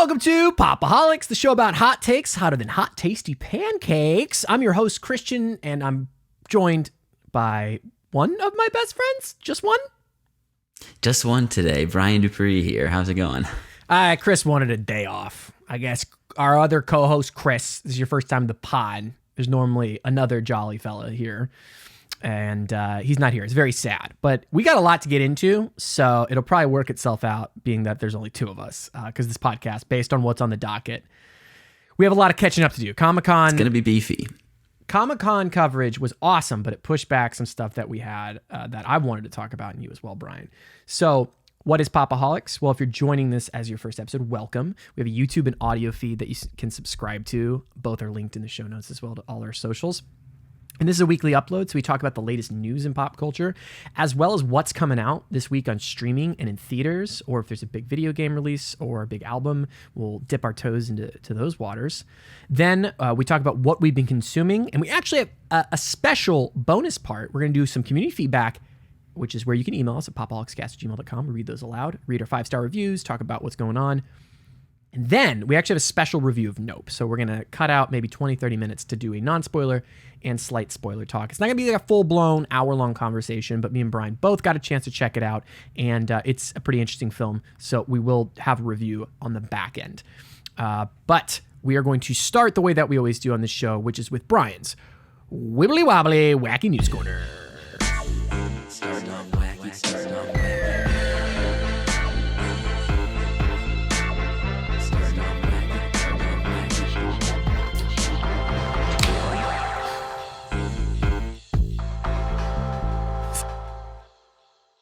Welcome to Pop-O-Holics, the show about hot takes, hotter than hot, tasty pancakes. I'm your host, Christian, and I'm joined by one of my best friends. Just one? Just one today. Brian Dupree here. How's it going? Chris wanted a day off. I guess our other co-host, Chris, this is your first time in the pod. There's normally another jolly fella here, and he's not here. It's very sad, but we got a lot to get into, so it'll probably work itself out, being that there's only two of us, because this podcast, based on what's on the docket, we have a lot of catching up to do. Comic-Con. It's going to be beefy. Comic-Con coverage was awesome, but it pushed back some stuff that we had that I wanted to talk about, and you as well, Brian. So what is Pop-O-Holics? Well, if you're joining this as your first episode, welcome. We have a YouTube and audio feed that you can subscribe to. Both are linked in the show notes as well to all our socials. And this is a weekly upload, so we talk about the latest news in pop culture, as well as what's coming out this week on streaming and in theaters, or if there's a big video game release or a big album, we'll dip our toes into those waters. Then we talk about what we've been consuming, and we actually have a special bonus part. We're going to do some community feedback, which is where you can email us at popaholicscast@gmail.com. We read those aloud, read our 5-star reviews, talk about what's going on. And then we actually have a special review of Nope. So we're going to cut out maybe 20, 30 minutes to do a non-spoiler and slight spoiler talk. It's not going to be like a full-blown hour-long conversation, but me and Brian both got a chance to check it out, and it's a pretty interesting film. So we will have a review on the back end. But we are going to start the way that we always do on this show, which is with Brian's wibbly-wobbly wacky news corner. Start on wacky, start on wacky.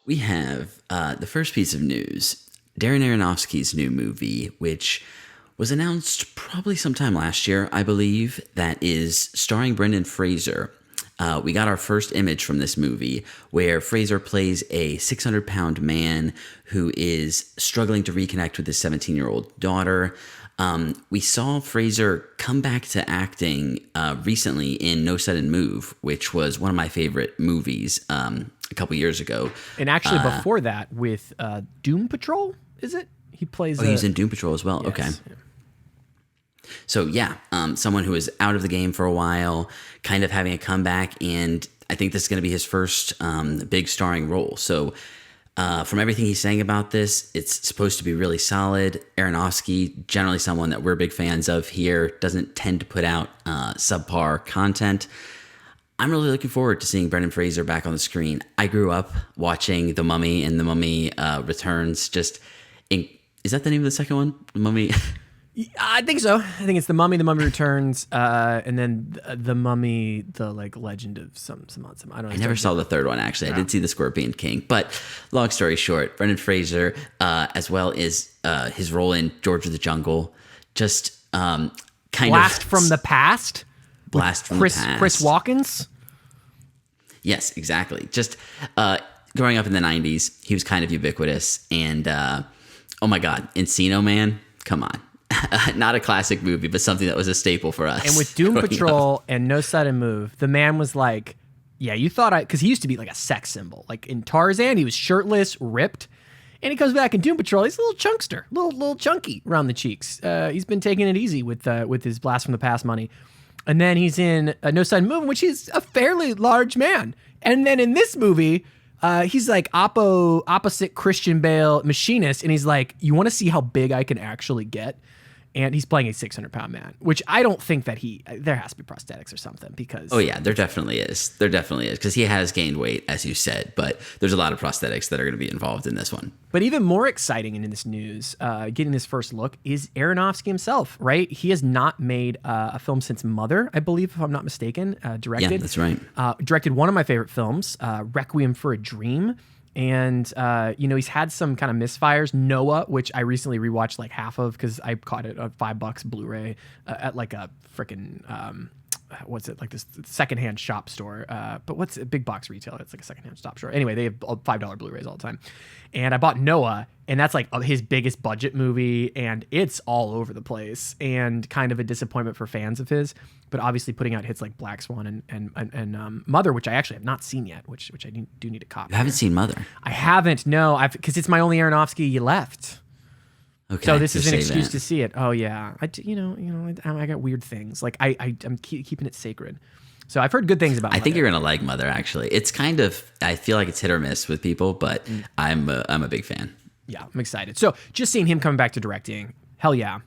We have the first piece of news, Darren Aronofsky's new movie, which was announced probably sometime last year, I believe, that is starring Brendan Fraser. We got our first image from this movie where Fraser plays a 600-pound man who is struggling to reconnect with his 17-year-old daughter. We saw Fraser come back to acting recently in No Sudden Move, which was one of my favorite movies a couple years ago. And actually before that with Doom Patrol, is it? He plays... Oh, he's in Doom Patrol as well. Yes. Okay. Yeah. So yeah, someone who was out of the game for a while, kind of having a comeback, and I think this is going to be his first big starring role. So from everything he's saying about this, it's supposed to be really solid. Aronofsky, generally someone that we're big fans of here, doesn't tend to put out subpar content. I'm really looking forward to seeing Brendan Fraser back on the screen. I grew up watching The Mummy and The Mummy Returns. Is that the name of the second one? The Mummy? I think so. I think it's The Mummy, The Mummy Returns, and then The Mummy, the Legend of some. I don't know. I never saw the third one, actually. I did see The Scorpion King. But long story short, Brendan Fraser, as well as his role in George of the Jungle, just Blast from the Past? Blast from the Past. Chris Watkins? Yes, exactly. Just growing up in the 90s, he was kind of ubiquitous. And, oh my God, Encino Man, come on. Not a classic movie, but something that was a staple for us. And with Doom Patrol and No Sudden Move, the man was like, yeah, you thought because he used to be like a sex symbol. Like in Tarzan, he was shirtless, ripped. And he comes back in Doom Patrol, he's a little chunkster, little chunky around the cheeks. He's been taking it easy with his Blast from the Past money. And then he's in No Sudden Move, which he's a fairly large man. And then in this movie, he's like opposite Christian Bale machinist. And he's like, you want to see how big I can actually get? And he's playing a 600-pound man, which I don't think that there has to be prosthetics or something because... Oh, yeah, there definitely is. There definitely is because he has gained weight, as you said, but there's a lot of prosthetics that are going to be involved in this one. But even more exciting in this news, getting this first look, is Aronofsky himself, right? He has not made a film since Mother, I believe, if I'm not mistaken, directed. Yeah, that's right. Directed one of my favorite films, Requiem for a Dream. And, he's had some kind of misfires. Noah, which I recently rewatched like half of because I caught it at $5 Blu-ray at like a freaking, what's it, like this secondhand shop store. But what's a big box retailer? It's like a secondhand shop store. Anyway, they have $5 Blu-rays all the time. And I bought Noah, and that's like his biggest budget movie, and it's all over the place and kind of a disappointment for fans of his. But obviously putting out hits like Black Swan and Mother, which I actually have not seen yet, which I do need to copy. You haven't seen Mother? I haven't, no, because it's my only Aronofsky left. Okay, So this is an save excuse it. to see it. Oh yeah, I got weird things. Like I'm keeping it sacred. So I've heard good things about. I think Mother. you're gonna like Mother. Actually, it's kind of. I feel like it's hit or miss with people, but I'm a big fan. Yeah, I'm excited. So just seeing him coming back to directing, hell yeah,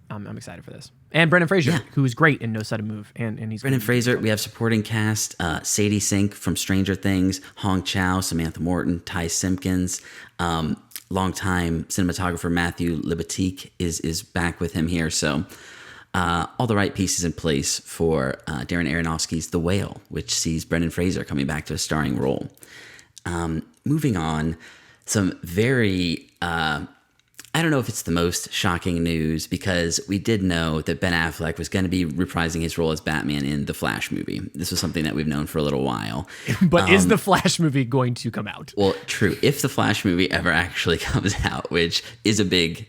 I'm excited for this. And Brendan Fraser, who is great in No Sudden Move, and he's Brendan Fraser. We have supporting cast: Sadie Sink from Stranger Things, Hong Chow, Samantha Morton, Ty Simpkins. Longtime cinematographer Matthew Libatique is back with him here. So all the right pieces in place for Darren Aronofsky's The Whale, which sees Brendan Fraser coming back to a starring role. Moving on, some very, I don't know if it's the most shocking news, because we did know that Ben Affleck was going to be reprising his role as Batman in the Flash movie. This was something that we've known for a little while. But is the Flash movie going to come out? Well, true. If the Flash movie ever actually comes out, which is a big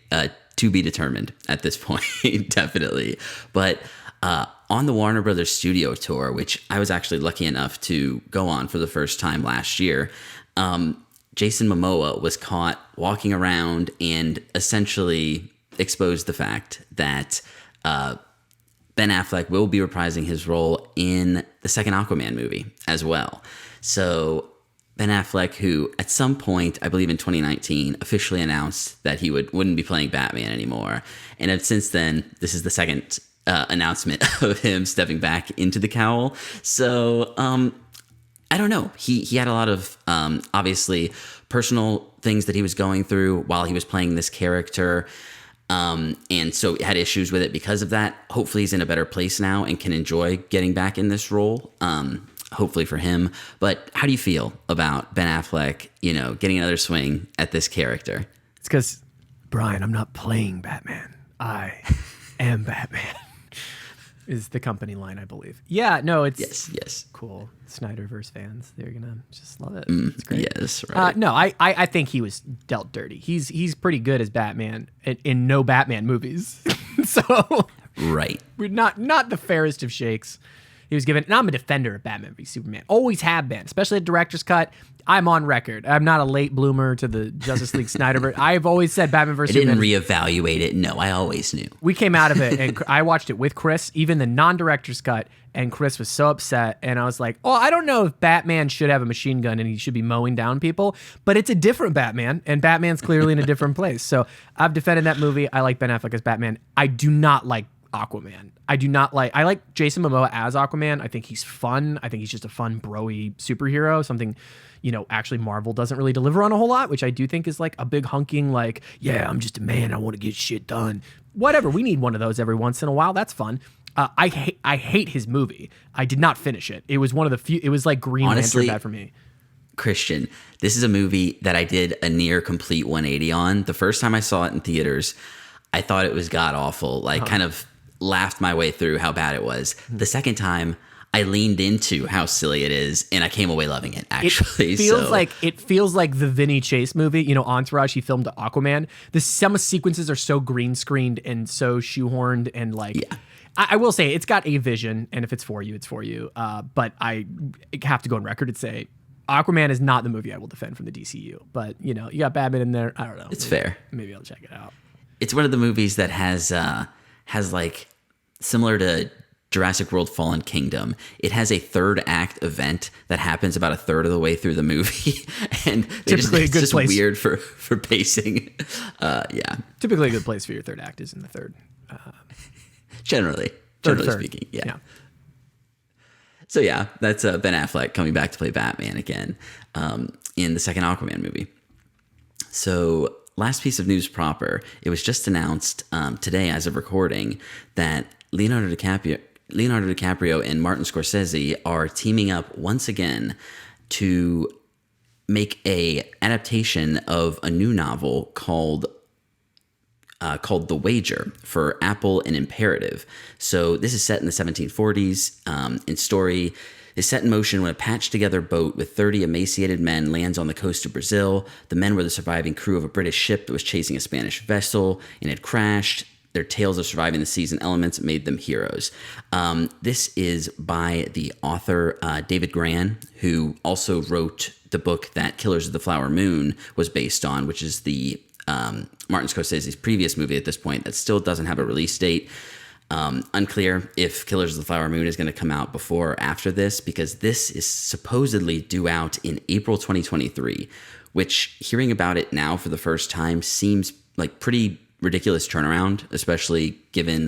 to be determined at this point, definitely. But on the Warner Brothers studio tour, which I was actually lucky enough to go on for the first time last year, Jason Momoa was caught walking around and essentially exposed the fact that Ben Affleck will be reprising his role in the second Aquaman movie as well. So Ben Affleck, who at some point, I believe in 2019, officially announced that he wouldn't be playing Batman anymore. And since then, this is the second announcement of him stepping back into the cowl. So I don't know. He had a lot of obviously personal things that he was going through while he was playing this character. And so had issues with it because of that. Hopefully he's in a better place now and can enjoy getting back in this role. Hopefully for him. But how do you feel about Ben Affleck, getting another swing at this character? It's because, Brian, I'm not playing Batman. I am Batman. Is the company line, I believe. Yeah, no, it's yes. Cool. Snyderverse fans, they're gonna just love it. It's great. Yes, right. No, I think he was dealt dirty. He's pretty good as Batman in no Batman movies. So right, we're not the fairest of shakes. He was given, and I'm a defender of Batman v Superman. Always have been, especially at director's cut. I'm on record. I'm not a late bloomer to the Justice League Snyderverse. I've always said Batman vs. Superman. I didn't reevaluate it. No, I always knew. We came out of it, and I watched it with Chris, even the non-director's cut, and Chris was so upset. And I was like, I don't know if Batman should have a machine gun and he should be mowing down people, but it's a different Batman, and Batman's clearly in a different place. So I've defended that movie. I like Ben Affleck as Batman. I do not like Aquaman. I like Jason Momoa as Aquaman. I think he's fun. I think he's just a fun bro-y superhero. Something, actually Marvel doesn't really deliver on a whole lot, which I do think is like a big hunking, like, yeah, I'm just a man. I want to get shit done. Whatever. We need one of those every once in a while. That's fun. I hate his movie. I did not finish it. It was one of the few. It was like Green Lantern bad for me. Christian, this is a movie that I did a near complete 180 on. The first time I saw it in theaters, I thought it was god awful. Kind of laughed my way through how bad it was. The second time, I leaned into how silly it is, and I came away loving it. Actually, it feels like the Vinny Chase movie. Entourage. He filmed Aquaman. Some sequences are so green screened and so shoehorned, and I will say it's got a vision, and if it's for you, it's for you. But I have to go on record and say Aquaman is not the movie I will defend from the DCU. But you got Batman in there. I don't know. It's fair. Maybe I'll check it out. It's one of the movies that has like, similar to Jurassic World Fallen Kingdom, it has a third act event that happens about a third of the way through the movie. And it's just weird for pacing. Yeah. Typically a good place for your third act is in the third. Generally speaking. Yeah. So yeah, that's Ben Affleck coming back to play Batman again in the second Aquaman movie. So last piece of news proper, it was just announced today as of recording that Leonardo DiCaprio and Martin Scorsese are teaming up once again to make a adaptation of a new novel called The Wager for Apple and Imperative. So this is set in the 1740s, and story is set in motion when a patched-together boat with 30 emaciated men lands on the coast of Brazil. The men were the surviving crew of a British ship that was chasing a Spanish vessel and had crashed. Their tales of surviving the seas and elements made them heroes. This is by the author David Gran, who also wrote the book that Killers of the Flower Moon was based on, which is the Martin Scorsese's previous movie at this point that still doesn't have a release date. Unclear if Killers of the Flower Moon is going to come out before or after this, because this is supposedly due out in April 2023, which, hearing about it now for the first time, seems like pretty ridiculous turnaround, especially given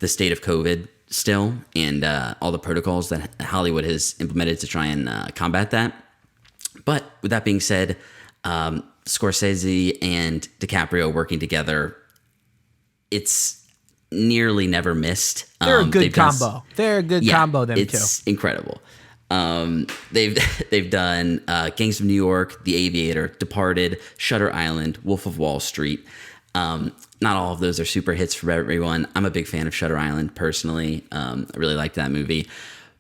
the state of COVID still and all the protocols that Hollywood has implemented to try and combat that. But with that being said, Scorsese and DiCaprio working together, it's nearly never missed. They're a good combo. They're a good combo, them it's two. Incredible. They've done Gangs of New York, The Aviator, Departed, Shutter Island, Wolf of Wall Street. Not all of those are super hits for everyone. I'm a big fan of Shutter Island personally. I really liked that movie.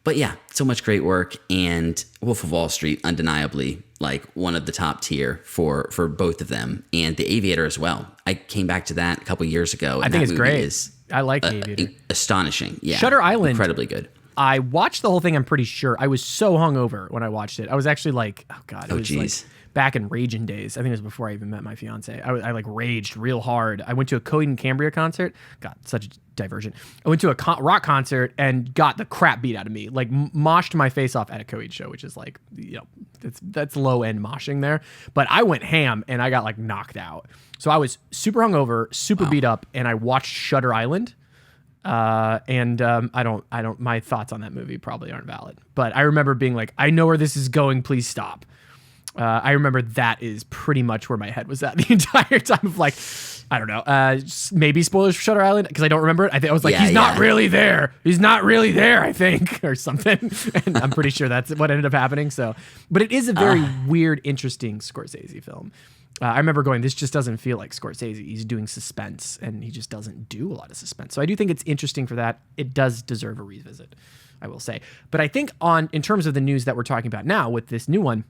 But yeah, so much great work, and Wolf of Wall Street, undeniably, like one of the top tier for both of them, and The Aviator as well. I came back to that a couple years ago. I think it's great. I like The Aviator. Astonishing. Yeah. Shutter Island. Incredibly good. I watched the whole thing, I'm pretty sure. I was so hungover when I watched it. I was actually like, oh God. It was geez. like back in raging days. I think it was before I even met my fiance. I like raged real hard. I went to a Coheed and Cambria concert. God, such a diversion. I went to a rock concert and got the crap beat out of me. Like moshed my face off at a Coheed show, which is like, that's low end moshing there. But I went ham and I got like knocked out. So I was super hungover, super beat up, and I watched Shutter Island. I don't, my thoughts on that movie probably aren't valid, but I remember being like, I know where this is going. Please stop. I remember that is pretty much where my head was at the entire time of like, I don't know, maybe spoilers for Shutter Island, because I don't remember it. I think I was like, he's not really there. He's not really there, I think, or something. And I'm pretty sure that's what ended up happening. So, but it is a very weird, interesting Scorsese film. I remember going, this just doesn't feel like Scorsese. He's doing suspense, and he just doesn't do a lot of suspense. So I do think it's interesting for that. It does deserve a revisit, I will say. But I think in terms of the news that we're talking about now with this new one,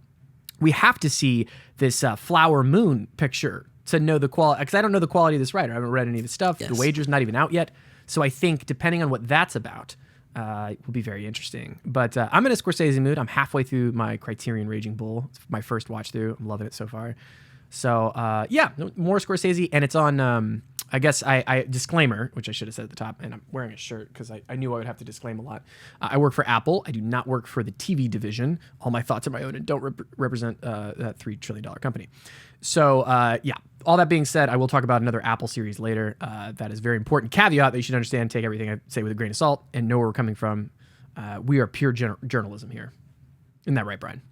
we have to see this Flower Moon picture to know the quality, because I don't know the quality of this writer. I haven't read any of his stuff. Yes. The Wager's not even out yet. So I think depending on what that's about, it will be very interesting. But I'm in a Scorsese mood. I'm halfway through my Criterion Raging Bull. It's my first watch through. I'm loving it so far. So yeah, more Scorsese, and it's on, I guess I disclaimer, which I should have said at the top, and I'm wearing a shirt because I knew I would have to disclaim a lot. I work for Apple. I do not work for the TV division. All my thoughts are my own and don't represent that $3 trillion company. So yeah, all that being said, I will talk about another Apple series later. That is a very important caveat that you should understand. Take everything I say with a grain of salt and know where we're coming from. We are pure journalism here. Isn't that right, Brian?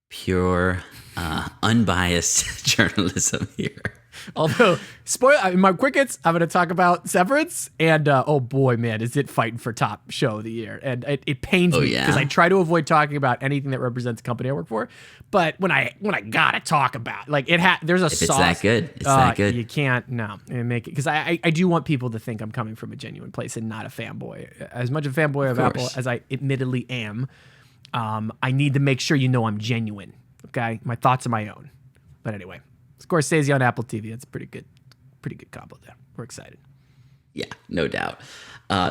Pure, unbiased journalism here. Although, in my quick hits, I'm going to talk about Severance, and oh boy, man, is it fighting for top show of the year. And it pains me because I try to avoid talking about anything that represents the company I work for. But when I gotta talk about, like, there's a sauce. It's that good. It's that good. You can't make it, because I do want people to think I'm coming from a genuine place and not a fanboy. As much a fanboy of Apple as I admittedly am, I need to make sure you know I'm genuine. Okay, my thoughts are my own. But anyway. Scorsese on Apple TV. That's a pretty good combo there. We're excited. Yeah, no doubt.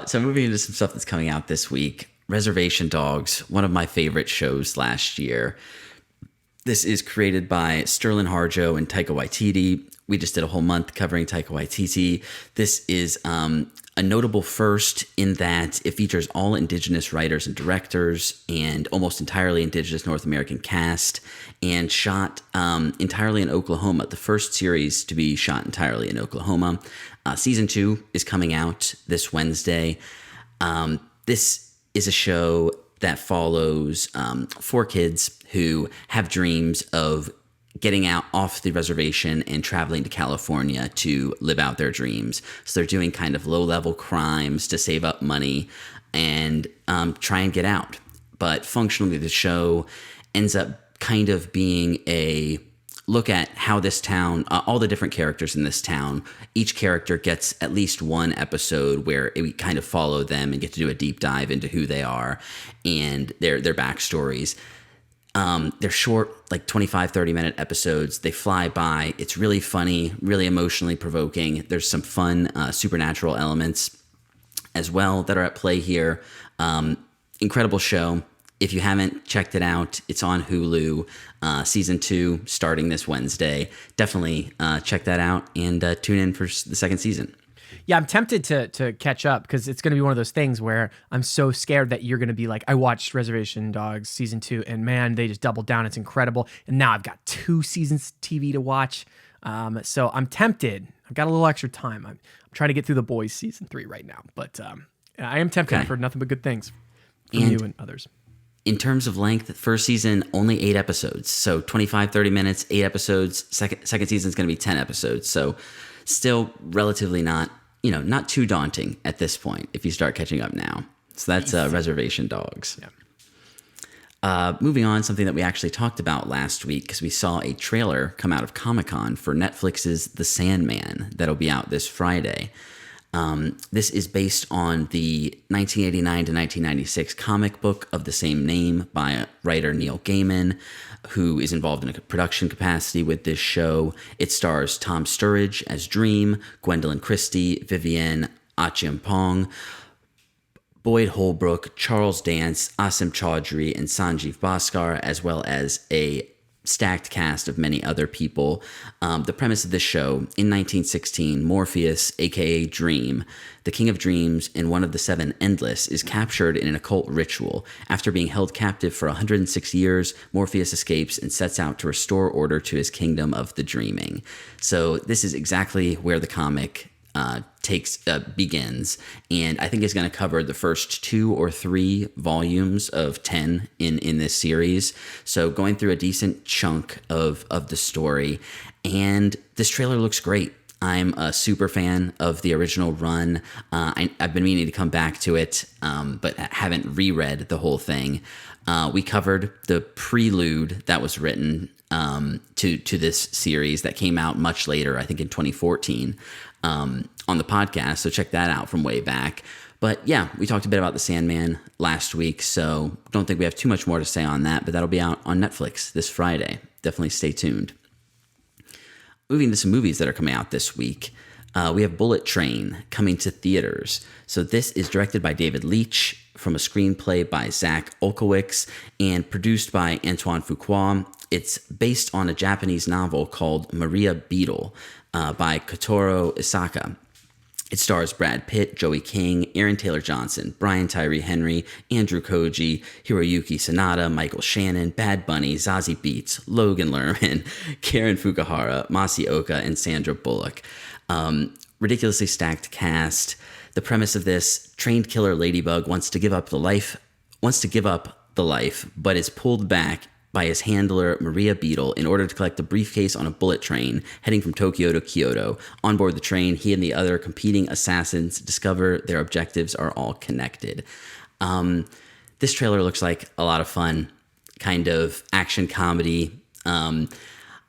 So moving into some stuff that's coming out this week. Reservation Dogs, one of my favorite shows last year. This is created by Sterling Harjo and Taika Waititi. We just did a whole month covering Taika Waititi. This is a notable first in that it features all indigenous writers and directors and almost entirely indigenous North American cast, and shot entirely in Oklahoma. The first series to be shot entirely in Oklahoma. Season 2 is coming out this Wednesday. This is a show that follows 4 kids who have dreams of getting out off the reservation and traveling to California to live out their dreams. So they're doing kind of low-level crimes to save up money and try and get out. But functionally, the show ends up kind of being a look at how this town, all the different characters in this town, each character gets at least one episode where we kind of follow them and get to do a deep dive into who they are and their backstories. They're short, like 25, 30-minute episodes. They fly by. It's really funny, really emotionally provoking. There's some fun supernatural elements as well that are at play here. Incredible show. if you haven't checked it out, it's on Hulu, season 2 starting this Wednesday. Definitely check that out and tune in for the second season. Yeah, I'm tempted to catch up because it's going to be one of those things where I'm so scared that you're going to be like, I watched Reservation Dogs season 2 and man, they just doubled down. It's incredible. And now I've got 2 seasons TV to watch. So I'm tempted. I've got a little extra time. I'm trying to get through The Boys season 3 right now, but I am tempted for nothing but good things from you and others. In terms of length, first season, only 8 episodes. So 25, 30 minutes, 8 episodes. Second season is going to be 10 episodes. So still relatively not too daunting at this point if you start catching up now. So that's Reservation Dogs. Yeah. Moving on, something that we actually talked about last week because we saw a trailer come out of Comic-Con for Netflix's The Sandman that'll be out this Friday. This is based on the 1989 to 1996 comic book of the same name by writer Neil Gaiman, who is involved in a production capacity with this show. It stars Tom Sturridge as Dream, Gwendolyn Christie, Vivienne Achiampong, Boyd Holbrook, Charles Dance, Asim Chaudhry, and Sanjeev Bhaskar, as well as a stacked cast of many other people. The premise of this show, in 1916, Morpheus, aka Dream, the king of dreams and one of the 7 Endless, is captured in an occult ritual. After being held captive for 106 years, Morpheus escapes and sets out to restore order to his kingdom of the dreaming. So this is exactly where the comic begins, and I think it's going to cover the first 2 or 3 volumes of 10 in this series. So going through a decent chunk of the story, and this trailer looks great. I'm a super fan of the original run. I've been meaning to come back to it, but haven't reread the whole thing. We covered the prelude that was written to this series that came out much later, I think in 2014, on the podcast. So check that out from way back. But yeah, we talked a bit about The Sandman last week, so don't think we have too much more to say on that, but that'll be out on Netflix this Friday. Definitely stay tuned. Moving to some movies that are coming out this week, we have Bullet Train coming to theaters. So this is directed by David Leitch from a screenplay by Zach Olkowicz and produced by Antoine Fuqua. It's based on a Japanese novel called Maria Beetle by Kotaro Isaka. It stars Brad Pitt, Joey King, Aaron Taylor Johnson, Brian Tyree Henry, Andrew Koji, Hiroyuki Sanada, Michael Shannon, Bad Bunny, Zazie Beetz, Logan Lerman, Karen Fukuhara, Masi Oka, and Sandra Bullock. Ridiculously stacked cast. The premise of this: trained killer Ladybug wants to give up the life, but is pulled back by his handler, Maria Beetle, in order to collect a briefcase on a bullet train heading from Tokyo to Kyoto. On board the train, he and the other competing assassins discover their objectives are all connected. This trailer looks like a lot of fun, kind of action comedy. I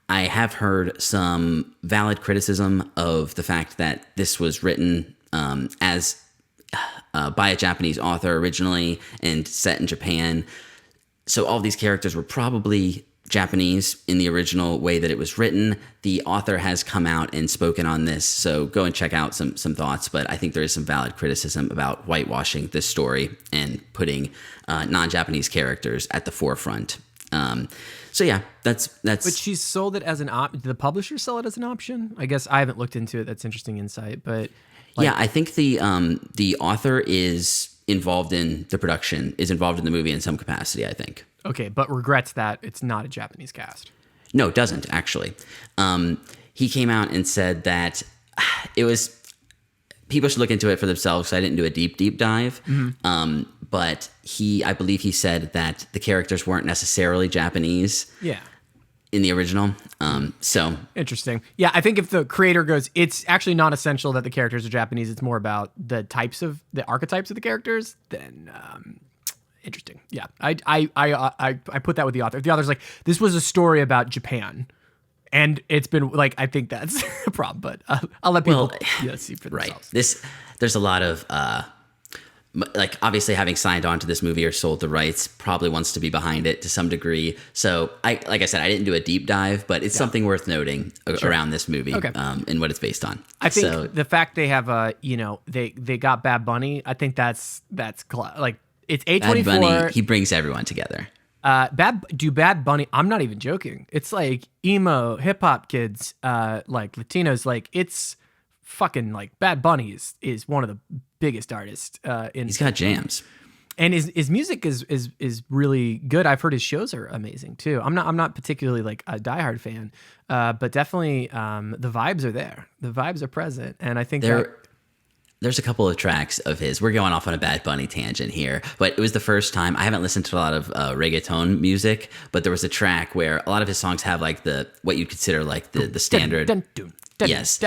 have heard some valid criticism of the fact that this was written as by a Japanese author originally and set in Japan. So all of these characters were probably Japanese in the original way that it was written. The author has come out and spoken on this, so go and check out some thoughts. But I think there is some valid criticism about whitewashing this story and putting non-Japanese characters at the forefront. So yeah, that's. But she's sold it as an option. Did the publisher sell it as an option? I guess I haven't looked into it. That's interesting insight. But yeah, I think the author is involved in the production, is involved in the movie in some capacity, I think. Okay, but regrets that it's not a Japanese cast. No, it doesn't, actually. He came out and said that it was... People should look into it for themselves, so I didn't do a deep dive. Mm-hmm. But I believe he said that the characters weren't necessarily Japanese. Yeah. In the original. So interesting. Yeah, I think if the creator goes, it's actually not essential that the characters are Japanese. It's more about the archetypes of the characters. Then interesting. Yeah, I put that with the author. If the author's like, this was a story about Japan, and it's been like, I think that's a problem. But I'll let people see for themselves. Right. There's a lot of. Like, obviously having signed on to this movie or sold the rights, probably wants to be behind it to some degree. So like I said, I didn't do a deep dive, but it's something worth noting around this movie and what it's based on. I think the fact they have they got Bad Bunny, I think that's like It's Bad Bunny, A24. he brings everyone together. Bad Bunny. I'm not even joking. It's like emo hip hop kids, like Latinos. Like it's fucking like Bad Bunny is one of the biggest artists. He's got jams. And his music is really good. I've heard his shows are amazing too. I'm not particularly like a diehard fan, but definitely the vibes are there. The vibes are present, and I think there's a couple of tracks of his. We're going off on a Bad Bunny tangent here, but it was the first time. I haven't listened to a lot of reggaeton music, but there was a track where a lot of his songs have like what you'd consider like the standard. Yes.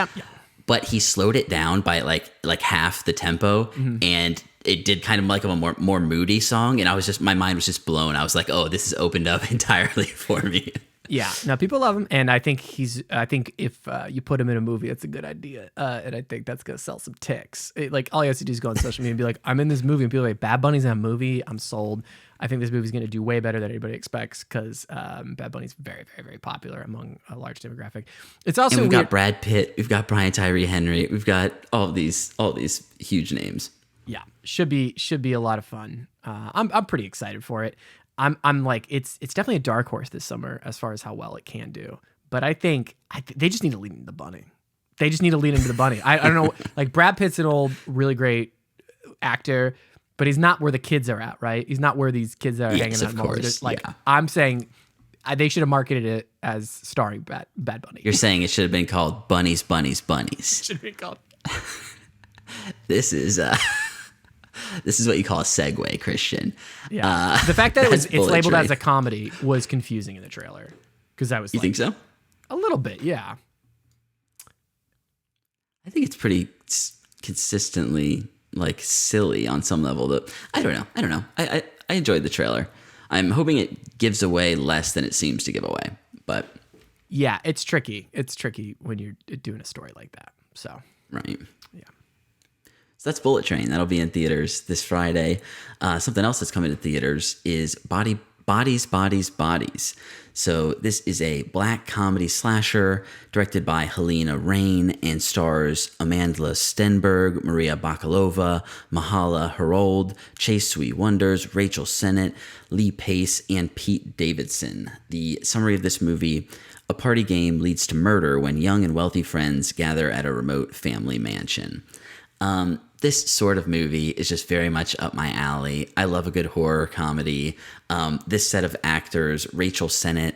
But he slowed it down by like half the tempo, and it did kind of like a more moody song. And my mind was just blown. I was like, oh, this has opened up entirely for me. Yeah, no, people love him, and I think if you put him in a movie, it's a good idea, and I think that's gonna sell some ticks. Like all you have to do is go on social media and be like, "I'm in this movie," and people are like, "Bad Bunny's in a movie." I'm sold. I think this movie's gonna do way better than anybody expects because Bad Bunny's very, very, very popular among a large demographic. It's also we've got Brad Pitt, we've got Brian Tyree Henry, we've got all these huge names. Yeah, should be a lot of fun. I'm pretty excited for it. I'm like it's definitely a dark horse this summer as far as how well it can do. But I think they just need to lean into the bunny. They just need to lean into the bunny. I don't know. Like Brad Pitt's an old, really great actor, but he's not where the kids are at, right? He's not where these kids are hanging out. Of course. Like I'm saying, they should have marketed it as starring Bad Bunny. You're saying it should have been called Bunnies, Bunnies, Bunnies. Should have been called. This is what you call a segue, Christian. Yeah. The fact that it's labeled Train. as a comedy was confusing in the trailer because I was. You think so? A little bit, yeah. I think it's pretty consistently like silly on some level. I don't know. I enjoyed the trailer. I'm hoping it gives away less than it seems to give away. But yeah, it's tricky. It's tricky when you're doing a story like that. So right. Yeah. So that's Bullet Train. That'll be in theaters this Friday. Something else that's coming to theaters is Bodies, Bodies. So this is a black comedy slasher directed by Helena Rain and stars Amanda Stenberg, Maria Bakalova, Mahala Herold, Chase Sweet Wonders, Rachel Sennett, Lee Pace, and Pete Davidson. The summary of this movie: a party game leads to murder when young and wealthy friends gather at a remote family mansion. This sort of movie is just very much up my alley. I love a good horror comedy. This set of actors, Rachel Sennett,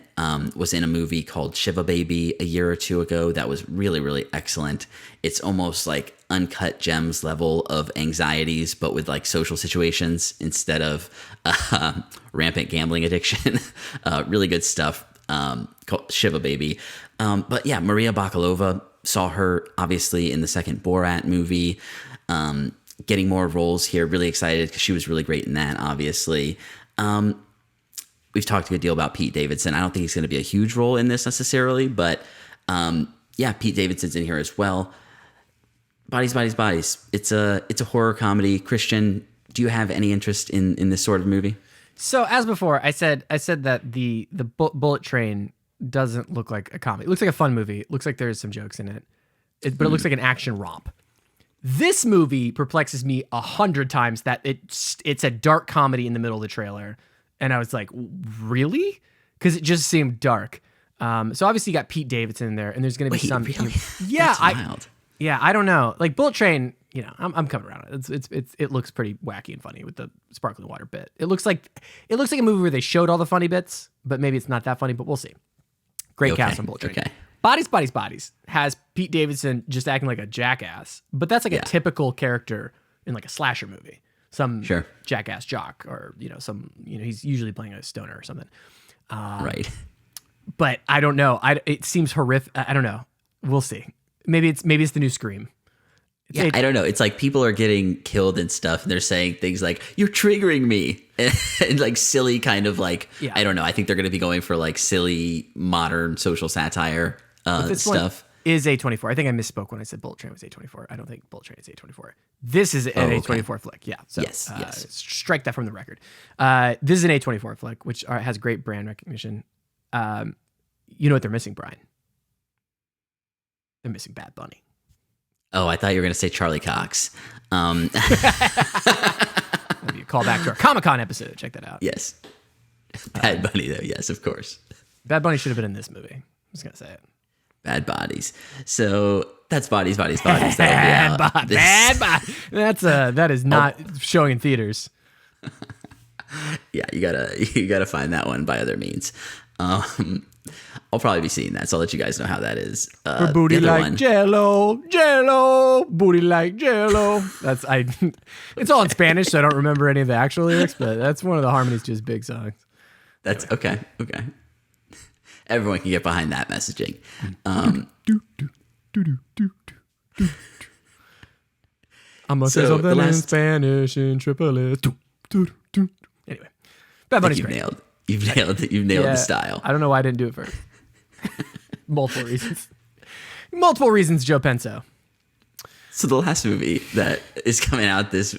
was in a movie called Shiva Baby a year or two ago that was really, really excellent. It's almost like Uncut Gems level of anxieties, but with like social situations instead of rampant gambling addiction. Really good stuff called Shiva Baby. But yeah, Maria Bakalova, saw her obviously in the second Borat movie. Getting more roles here. Really excited because she was really great in that, obviously. We've talked a good deal about Pete Davidson. I don't think he's going to be a huge role in this necessarily, but yeah, Pete Davidson's in here as well. Bodies, Bodies, Bodies. It's a horror comedy. Christian, do you have any interest in this sort of movie? So as before, I said that the Bullet Train doesn't look like a comedy. It looks like a fun movie. It looks like there's some jokes in it, but it looks like an action romp. This movie perplexes me 100 times that it's a dark comedy in the middle of the trailer. And I was like, really? Because it just seemed dark. So obviously you got Pete Davidson in there, and there's going to be some. Really? Yeah, That's wild. I don't know. Like Bullet Train, you know, I'm coming around. It looks pretty wacky and funny with the sparkling water bit. It looks like a movie where they showed all the funny bits, but maybe it's not that funny. But we'll see. Great cast on Bullet Train. Okay. Bodies, Bodies, Bodies has Pete Davidson just acting like a jackass, but that's like a typical character in like a slasher movie. Some jackass jock, or he's usually playing a stoner or something. Right. But I don't know. It seems horrific. I don't know. We'll see. Maybe it's the new Scream. I don't know. It's like people are getting killed and stuff, and they're saying things like, "You're triggering me," and like silly kind of like, I don't know. I think they're going to be going for like silly modern social satire stuff. Is A24. I think I misspoke when I said Bullet Train was A24. I don't think Bullet Train is A24. This is an A24 flick. Yeah. So yes. Strike that from the record. This is an A24 flick, which has great brand recognition. You know what they're missing, Brian? They're missing Bad Bunny. Oh, I thought you were going to say Charlie Cox. That'd be a callback to our Comic-Con episode. Check that out. Yes. Bad Bunny, though. Yes, of course. Bad Bunny should have been in this movie. I'm just going to say it. Bad Bodies. So that's Bodies. Bad Bodies. That is not showing in theaters. Yeah, you gotta find that one by other means. I'll probably be seeing that, so I'll let you guys know how that is. Her booty like Jello, Jello, booty like Jello. It's all in Spanish, so I don't remember any of the actual lyrics, but that's one of the Harmony's Just Big songs. That's okay. Everyone can get behind that messaging. I'm gonna say something in Spanish in triple it. Anyway, Bad Bunny's great. You've nailed the style. I don't know why I didn't do it first. Multiple reasons, Joe Penso. So the last movie that is coming out this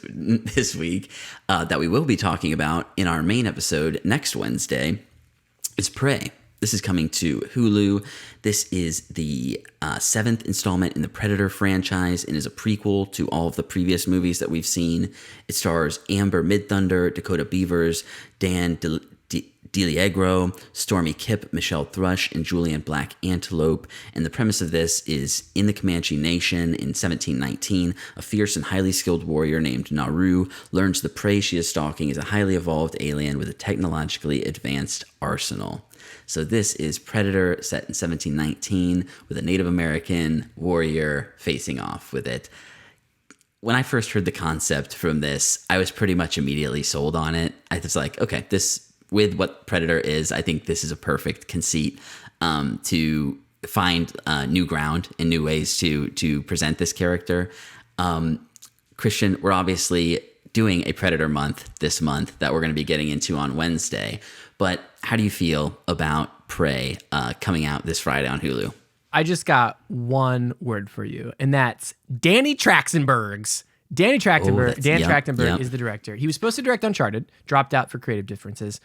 week that we will be talking about in our main episode next Wednesday is Prey. This is coming to Hulu. This is the 7th installment in the Predator franchise and is a prequel to all of the previous movies that we've seen. It stars Amber Midthunder, Dakota Beavers, Dan DeLiegro, Stormy Kipp, Michelle Thrush, and Julian Black Antelope. And the premise of this is in the Comanche Nation in 1719, a fierce and highly skilled warrior named Naru learns the prey she is stalking is a highly evolved alien with a technologically advanced arsenal. So this is Predator set in 1719 with a Native American warrior facing off with it. When I first heard the concept from this, I was pretty much immediately sold on it. I was like, okay, this with what Predator is, I think this is a perfect conceit to find new ground and new ways to present this character. Christian, we're obviously doing a Predator month this month that we're going to be getting into on Wednesday. But how do you feel about Prey coming out this Friday on Hulu? I just got one word for you, and that's Danny Trachtenberg. Dan Trachtenberg is the director. He was supposed to direct Uncharted, dropped out for creative differences.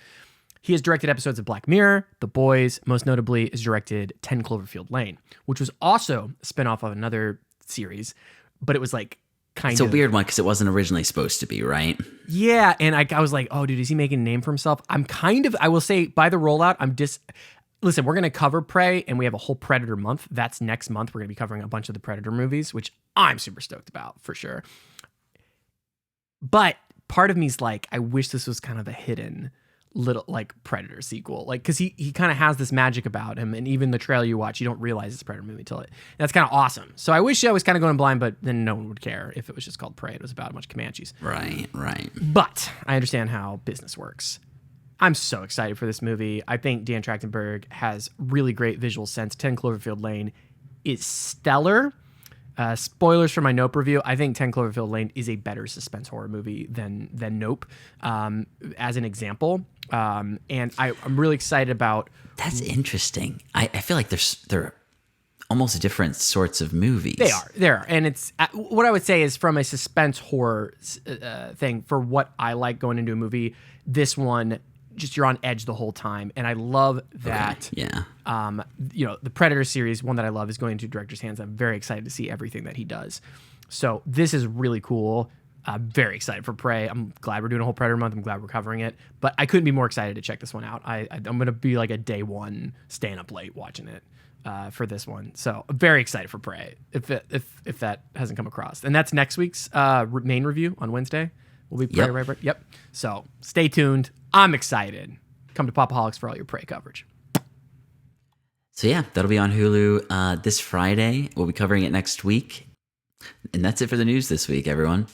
He has directed episodes of Black Mirror, The Boys, most notably has directed 10 Cloverfield Lane, which was also a spinoff of another series, but it was like it's a weird one because it wasn't originally supposed to be, right? Yeah, and I was like, oh, dude, is he making a name for himself? I will say, by the rollout, listen, we're going to cover Prey, and we have a whole Predator month. That's next month. We're going to be covering a bunch of the Predator movies, which I'm super stoked about, for sure. But part of me is like, I wish this was kind of a hidden little, like, Predator sequel. Like, because he kind of has this magic about him, and even the trailer you watch, you don't realize it's a Predator movie until that's kind of awesome. So I wish I was kind of going blind, but then no one would care if it was just called Prey. It was about a bunch of Comanches. Right. But I understand how business works. I'm so excited for this movie. I think Dan Trachtenberg has really great visual sense. 10 Cloverfield Lane is stellar. Spoilers for my Nope review. I think 10 Cloverfield Lane is a better suspense horror movie than Nope, as an example. And I'm really excited about... That's interesting. I feel like they're almost different sorts of movies. They are. And it's what I would say is from a suspense horror thing, for what I like going into a movie, this one... just you're on edge the whole time. And I love that. Okay. Yeah. The Predator series, one that I love, is going into director's hands. I'm very excited to see everything that he does. So this is really cool. I'm very excited for Prey. I'm glad we're doing a whole Predator month. I'm glad we're covering it. But I couldn't be more excited to check this one out. I'm going to be like a day one staying up late watching it for this one. So I'm very excited for Prey, if that hasn't come across. And that's next week's main review on Wednesday. We'll be Prey right. Yep. So stay tuned. I'm excited. Come to Pop-O-Holics for all your Prey coverage. So yeah, that'll be on Hulu this Friday. We'll be covering it next week. And that's it for the news this week, everyone.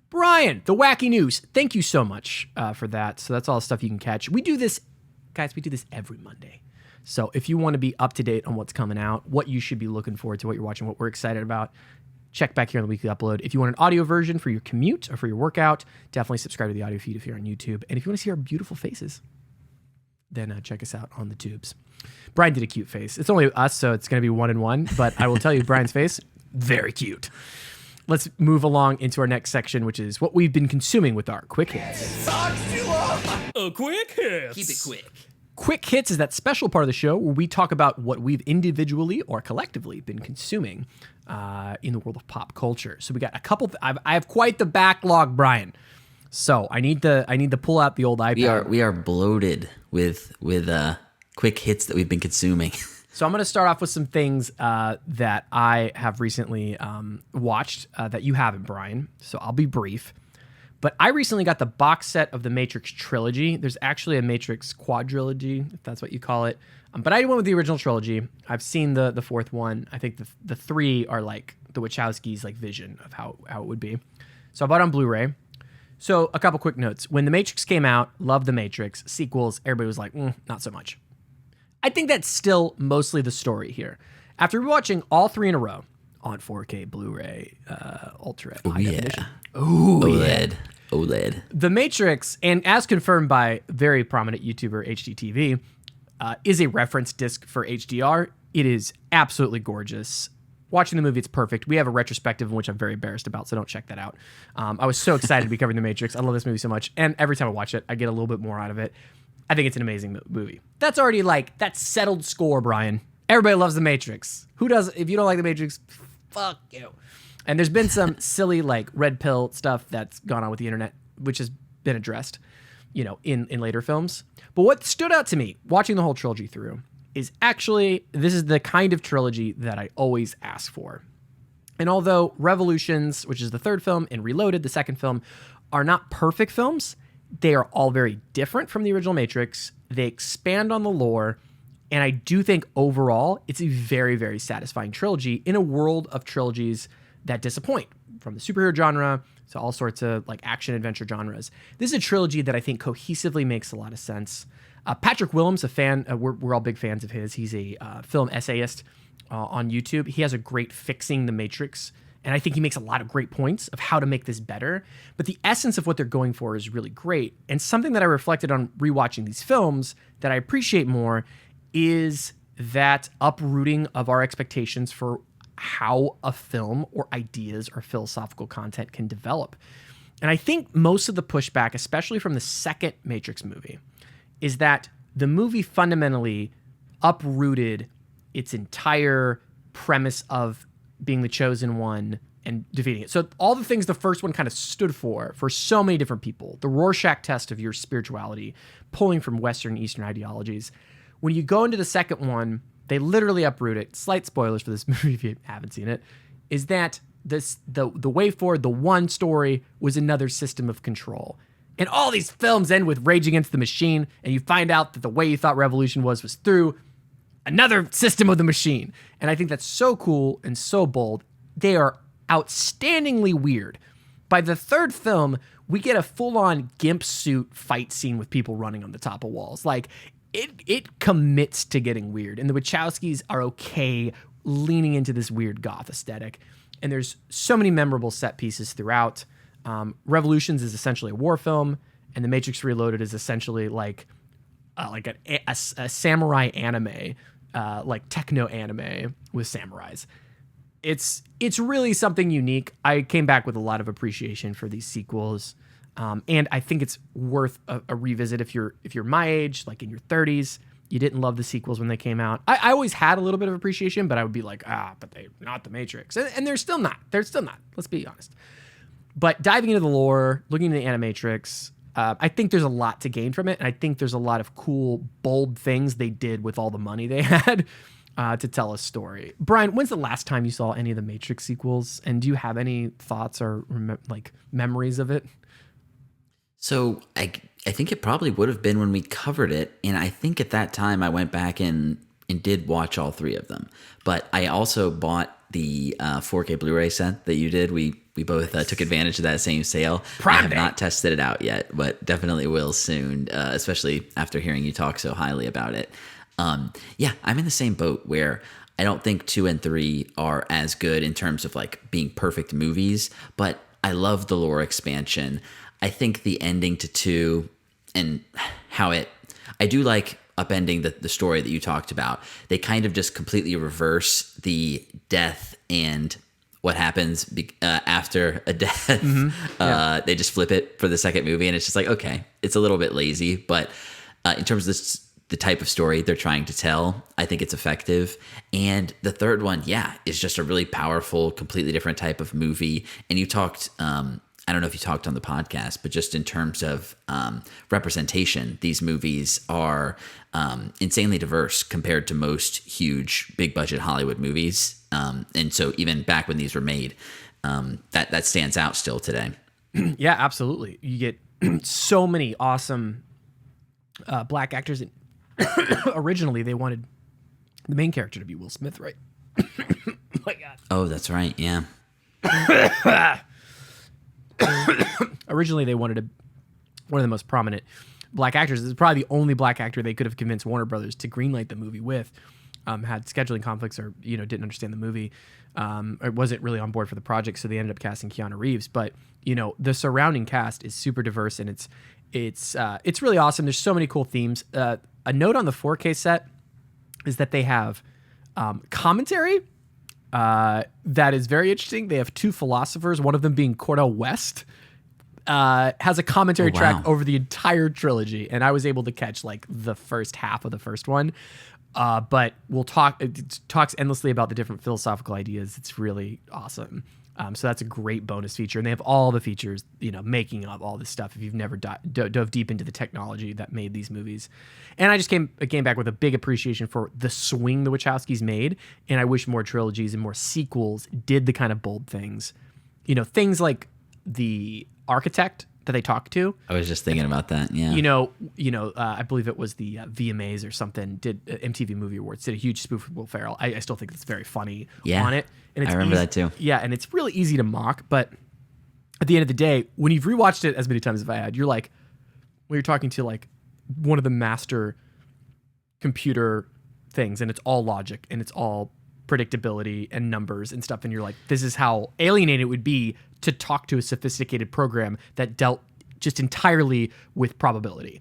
Brian, the wacky news. Thank you so much for that. So that's all the stuff you can catch. We do this, guys, every Monday. So if you want to be up to date on what's coming out, what you should be looking forward to, what you're watching, what we're excited about, check back here on the weekly upload. If you want an audio version for your commute or for your workout, definitely subscribe to the audio feed if you're on YouTube. And if you want to see our beautiful faces, then check us out on the tubes. Brian did a cute face. It's only us, so it's going to be 1-1. But I will tell you, Brian's face, very cute. Let's move along into our next section, which is what we've been consuming with our quick hits. Quick hits. Keep it quick. Quick Hits is that special part of the show where we talk about what we've individually or collectively been consuming in the world of pop culture. So we got a couple. I have quite the backlog, Brian. So I need to pull out the old iPad. We are bloated with quick hits that we've been consuming. So I'm going to start off with some things that I have recently watched that you haven't, Brian. So I'll be brief. But I recently got the box set of the Matrix trilogy. There's actually a Matrix quadrilogy, if that's what you call it. But I went with the original trilogy. I've seen the fourth one. I think the three are like the Wachowskis' like vision of how it would be. So I bought it on Blu-ray. So a couple quick notes. When The Matrix came out, loved The Matrix. Sequels, everybody was like, not so much. I think that's still mostly the story here. After rewatching all three in a row on 4K Blu-ray, Ultra High Definition. Ooh, OLED. OLED. The Matrix, and as confirmed by very prominent YouTuber HDTV, is a reference disc for HDR. It is absolutely gorgeous. Watching the movie, it's perfect. We have a retrospective in which I'm very embarrassed about, so don't check that out. I was so excited to be covering The Matrix. I love this movie so much, and every time I watch it, I get a little bit more out of it. I think it's an amazing movie. That's already that's settled score, Brian. Everybody loves The Matrix. Who does? If you don't like The Matrix, fuck you. And there's been some silly red pill stuff that's gone on with the internet, which has been addressed, in later films. But what stood out to me watching the whole trilogy through is actually this is the kind of trilogy that I always ask for. And although Revolutions, which is the third film, and Reloaded, the second film, are not perfect films, they are all very different from the original Matrix. They expand on the lore. And I do think overall, it's a very, very satisfying trilogy in a world of trilogies that disappoint, from the superhero genre to all sorts of action adventure genres. This is a trilogy that I think cohesively makes a lot of sense. Patrick Willems, a fan, we're all big fans of his. He's a film essayist on YouTube. He has a great Fixing the Matrix, and I think he makes a lot of great points of how to make this better. But the essence of what they're going for is really great. And something that I reflected on rewatching these films that I appreciate more is that uprooting of our expectations for how a film or ideas or philosophical content can develop. And I think most of the pushback, especially from the second Matrix movie, is that the movie fundamentally uprooted its entire premise of being the chosen one and defeating it. So all the things the first one kind of stood for so many different people, the Rorschach test of your spirituality, pulling from Western and Eastern ideologies. When you go into the second one, they literally uproot it. Slight spoilers for this movie if you haven't seen it, is that the way forward, the one story was another system of control. And all these films end with Rage Against the Machine, and you find out that the way you thought Revolution was through another system of the machine. And I think that's so cool and so bold. They are outstandingly weird. By the third film, we get a full-on GIMP suit fight scene with people running on the top of walls. It commits to getting weird. And the Wachowskis are okay leaning into this weird goth aesthetic. And there's so many memorable set pieces throughout. Revolutions is essentially a war film, and The Matrix Reloaded is essentially a samurai anime, techno anime with samurais. It's really something unique. I came back with a lot of appreciation for these sequels, and I think it's worth a revisit if you're my age, in your 30s. You didn't love the sequels when they came out. I always had a little bit of appreciation, but I would be like, but they're not The Matrix, and they're still not. They're still not. Let's be honest. But diving into the lore, looking at the Animatrix, I think there's a lot to gain from it, and I think there's a lot of cool, bold things they did with all the money they had to tell a story. Brian, when's the last time you saw any of the Matrix sequels, and do you have any thoughts or memories of it? So I think it probably would have been when we covered it, and I think at that time I went back and did watch all three of them. But I also bought the 4K Blu-ray set that you did. We both took advantage of that same sale. I have not tested it out yet, but definitely will soon, especially after hearing you talk so highly about it. Yeah, I'm in the same boat where I don't think 2 and 3 are as good in terms of being perfect movies, but I love the lore expansion. I think the ending to 2 and how I do like upending the story that you talked about. They kind of just completely reverse the death and what happens after a death. Mm-hmm. Yeah. They just flip it for the second movie, and it's just okay, it's a little bit lazy, but in terms of the type of story they're trying to tell, I think it's effective. And the third one, is just a really powerful, completely different type of movie. And you talked, I I don't know if you talked on the podcast, but just in terms of representation, these movies are insanely diverse compared to most huge, big budget Hollywood movies. And so even back when these were made, that stands out still today. Yeah, absolutely. You get so many awesome black actors. Originally, they wanted the main character to be Will Smith, right? Oh my God. Oh, that's right. Yeah. Originally, they wanted one of the most prominent black actors. This is probably the only black actor they could have convinced Warner Brothers to greenlight the movie with. Had scheduling conflicts or didn't understand the movie. Or wasn't really on board for the project, so they ended up casting Keanu Reeves. But the surrounding cast is super diverse, and it's really awesome. There's so many cool themes. A note on the 4K set is that they have commentary that is very interesting. They have two philosophers, one of them being Cordell West, has a commentary track over the entire trilogy, and I was able to catch like the first half of the first one. But it talks endlessly about the different philosophical ideas. It's really awesome. So that's a great bonus feature. And they have all the features, making up all this stuff if you've never dove deep into the technology that made these movies. And I just came back with a big appreciation for the swing the Wachowskis made. And I wish more trilogies and more sequels did the kind of bold things. Things like the architect that they talk to. I was just thinking about that. Yeah. I believe it was the VMAs or something. Did MTV Movie Awards did a huge spoof with Will Ferrell. I still think that's very funny on it. And it's I remember that too. Yeah, and it's really easy to mock, but at the end of the day, when you've rewatched it as many times as I had, you're like, when you're talking to like one of the master computer things, and it's all logic and it's all predictability and numbers and stuff, and you're like, this is how alienated it would be to talk to a sophisticated program that dealt just entirely with probability.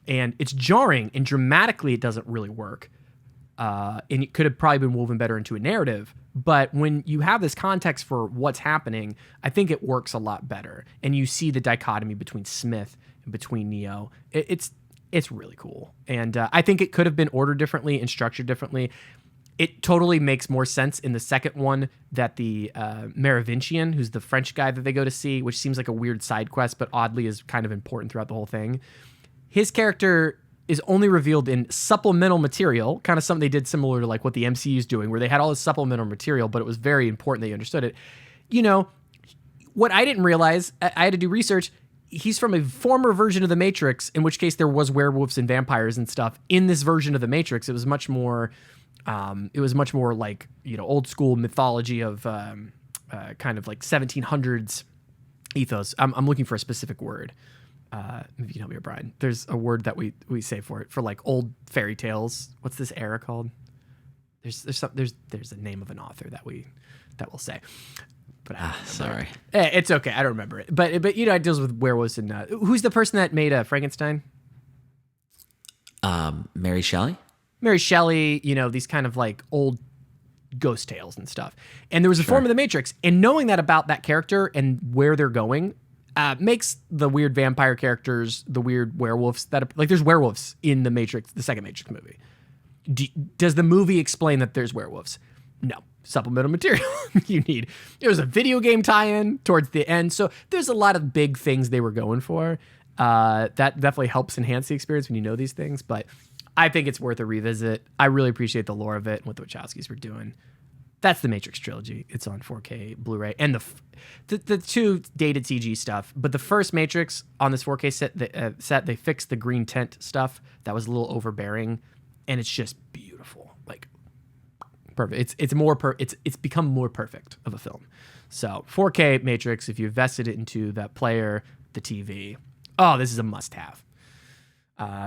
And it's jarring, and dramatically it doesn't really work. And it could have probably been woven better into a narrative. But when you have this context for what's happening, I think it works a lot better. And you see the dichotomy between Smith and between Neo. It's really cool. And I think it could have been ordered differently and structured differently. It totally makes more sense in the second one that the Merovingian, who's the French guy that they go to see, which seems like a weird side quest, but oddly is kind of important throughout the whole thing. His character is only revealed in supplemental material, kind of something they did similar to like what the MCU is doing, where they had all this supplemental material, but it was very important that you understood it. What I didn't realize, I had to do research. He's from a former version of The Matrix, in which case there was werewolves and vampires and stuff. In this version of The Matrix, it was much more like, old school mythology of kind of like 1700s ethos. I'm looking for a specific word. Maybe you can help me here, Brian. There's a word that we say for it, for like old fairy tales. What's this era called? There's a name of an author that we'll say. But sorry, it's okay. I don't remember it. But it deals with werewolves and who's the person that made Frankenstein? Mary Shelley. Mary Shelley, these kind of like old ghost tales and stuff. And there was a form of The Matrix, and knowing that about that character and where they're going makes the weird vampire characters, the weird werewolves there's werewolves in the Matrix, the second Matrix movie. Does the movie explain that there's werewolves? No. Supplemental material you need. There was a video game tie-in towards the end. So there's a lot of big things they were going for. That definitely helps enhance the experience when you know these things, but I think it's worth a revisit. I really appreciate the lore of it and what the Wachowskis were doing. That's the Matrix trilogy. It's on 4K Blu-ray, and the two dated CG stuff. But the first Matrix on this 4K set, they fixed the green tint stuff that was a little overbearing, and it's just beautiful, like perfect. It's become more perfect of a film. So 4K Matrix, if you invested it into that player, the TV, this is a must-have.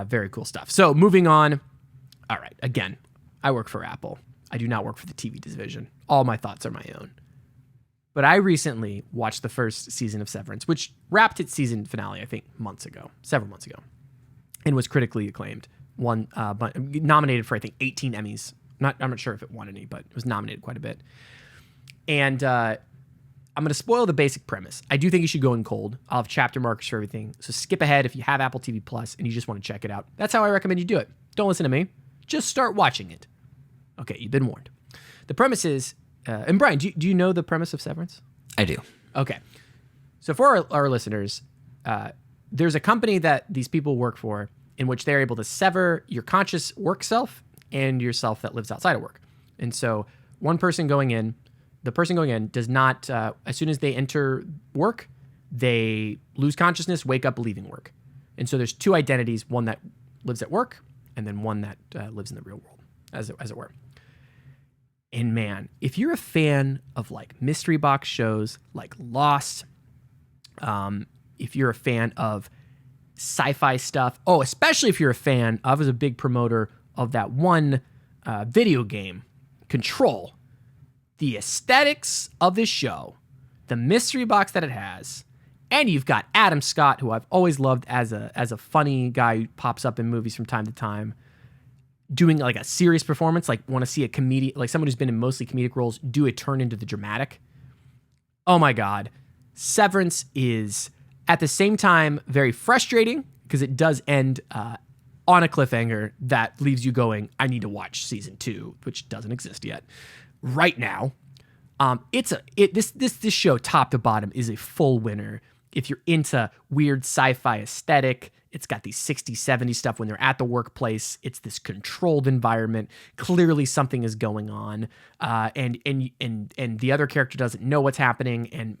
Very cool stuff. So moving on. All right. Again, I work for Apple. I do not work for the TV division. All my thoughts are my own. But I recently watched the first season of Severance, which wrapped its season finale, I think, several months ago, and was critically acclaimed. Nominated for, I think, 18 Emmys. I'm not sure if it won any, but it was nominated quite a bit. And I'm going to spoil the basic premise. I do think you should go in cold. I'll have chapter markers for everything. So skip ahead if you have Apple TV Plus and you just want to check it out. That's how I recommend you do it. Don't listen to me. Just start watching it. Okay, you've been warned. The premise is, and Brian, do you know the premise of Severance? I do. Okay. So for our listeners, there's a company that these people work for in which they're able to sever your conscious work self and your self that lives outside of work. And so the person going in does not, as soon as they enter work, they lose consciousness, wake up, leaving work. And so there's two identities, one that lives at work and then one that lives in the real world, as it were. And man, if you're a fan of like mystery box shows like Lost, if you're a fan of sci-fi stuff, especially if you're a fan, I was a big promoter of that one video game, Control. The aesthetics of this show, the mystery box that it has, and you've got Adam Scott, who I've always loved as a funny guy who pops up in movies from time to time, doing like a serious performance, like want to see a comedian, like someone who's been in mostly comedic roles, do a turn into the dramatic. Oh my God. Severance is at the same time very frustrating because it does end on a cliffhanger that leaves you going, I need to watch season 2, which doesn't exist yet. Right now, this show top to bottom is a full winner. If you're into weird sci-fi aesthetic, it's got these 60s, 70s stuff when they're at the workplace. It's this controlled environment. Clearly something is going on, and the other character doesn't know what's happening, and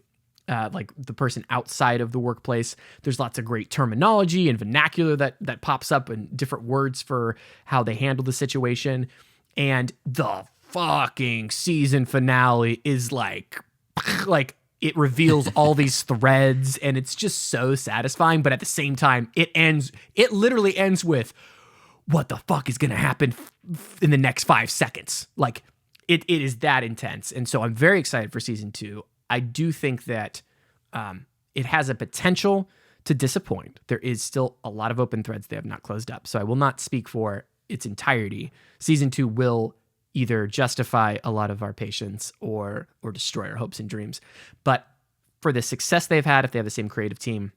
like the person outside of the workplace, there's lots of great terminology and vernacular that pops up and different words for how they handle the situation, and the fucking season finale is like it reveals all these threads and it's just so satisfying, but at the same time it literally ends with what the fuck is going to happen in the next 5 seconds. Like it is that intense. And so I'm very excited for season 2. I do think that it has a potential to disappoint. There is still a lot of open threads they have not closed up. So I will not speak for its entirety. Season 2 will either justify a lot of our patience or destroy our hopes and dreams. But for the success they've had, if they have the same creative team,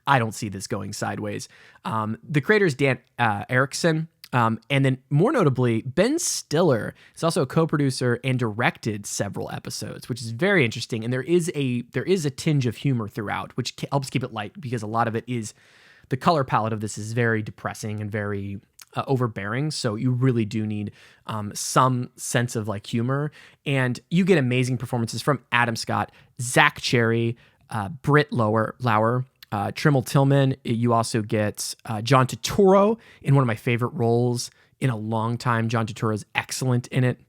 I don't see this going sideways. The creator is Dan Erickson. And then more notably, Ben Stiller is also a co-producer and directed several episodes, which is very interesting. And there is a tinge of humor throughout, which helps keep it light because a lot of it is, the color palette of this is very depressing and very overbearing. So you really do need some sense of like humor, and you get amazing performances from Adam Scott, Zach Cherry, Britt Lauer, Trimmel Tillman. You also get John Turturro in one of my favorite roles in a long time. John Turturro is excellent in it.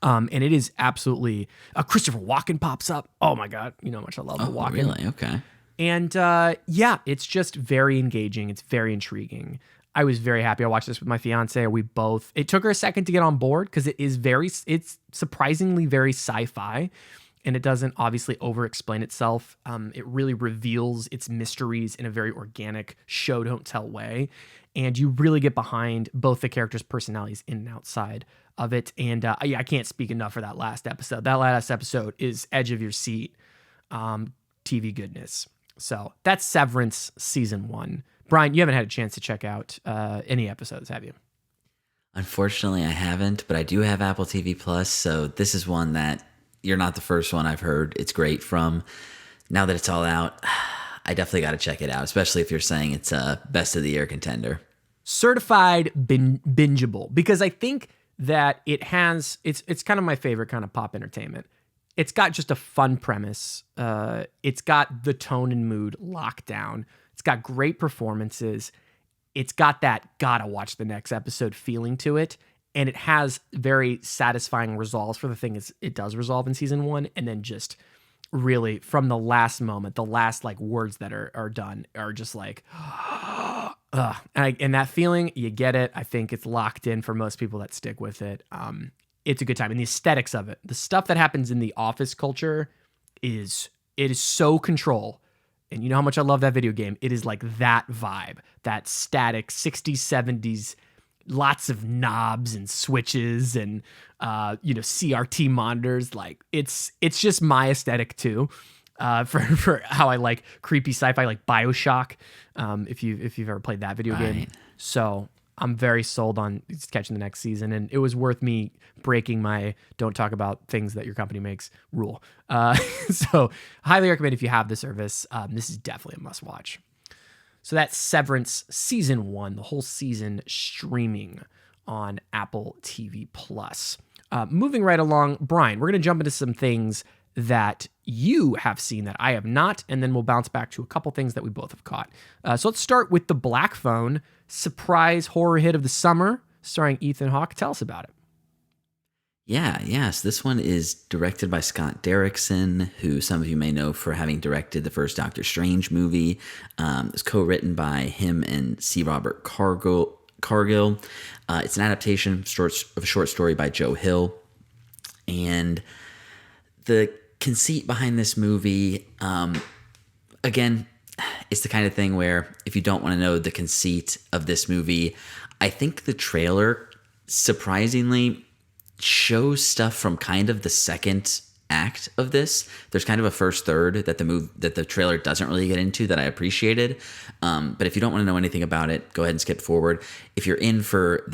And it is absolutely Christopher Walken pops up. Oh my God. You know how much I love the Walken. Really? Okay. And yeah, it's just very engaging. It's very intriguing. I was very happy. I watched this with my fiance. It took her a second to get on board because it's surprisingly very sci-fi, and it doesn't obviously over-explain itself. It really reveals its mysteries in a very organic show don't tell way. And you really get behind both the characters' personalities in and outside of it. And I can't speak enough for that last episode. That last episode is edge of your seat TV goodness. So that's Severance season 1. Brian, you haven't had a chance to check out any episodes, have you? Unfortunately, I haven't, but I do have Apple TV Plus, so this is one that you're not the first one I've heard it's great from. Now that it's all out, I definitely got to check it out, especially if you're saying it's a best of the year contender. Certified bingeable, because I think that it's kind of my favorite kind of pop entertainment. It's got just a fun premise. It's got the tone and mood locked down. It's got great performances. It's got that gotta watch the next episode feeling to it. And it has very satisfying resolves for the thing it does resolve in season 1. And then just really from the last moment, the last like words that are done are just like, and that feeling, you get it. I think it's locked in for most people that stick with it. It's a good time. And the aesthetics of it, the stuff that happens in the office culture is so control. And you know how much I love that video game. It is like that vibe, that static 60s, 70s, lots of knobs and switches and, CRT monitors. Like it's just my aesthetic too, for how I like creepy sci-fi, like BioShock. If you've ever played that video game. So I'm very sold on catching the next season, and it was worth me breaking my "don't talk about things that your company makes" rule. So highly recommend if you have the service. This is definitely a must watch. So that's Severance season 1, the whole season streaming on Apple TV Plus. Moving right along, Brian, we're going to jump into some things that you have seen that I have not, and then we'll bounce back to a couple things that we both have caught. So let's start with The Black Phone, surprise horror hit of the summer, starring Ethan Hawke. Tell us about it. Yes. This one is directed by Scott Derrickson, who some of you may know for having directed the first Doctor Strange movie. It's co-written by him and C. Robert Cargill. It's an adaptation of a short story by Joe Hill. And the conceit behind this movie, again, it's the kind of thing where if you don't want to know the conceit of this movie, I think the trailer surprisingly shows stuff from kind of the second act of this. There's kind of a first third that the trailer doesn't really get into that I appreciated. But if you don't want to know anything about it, go ahead and skip forward. If you're in for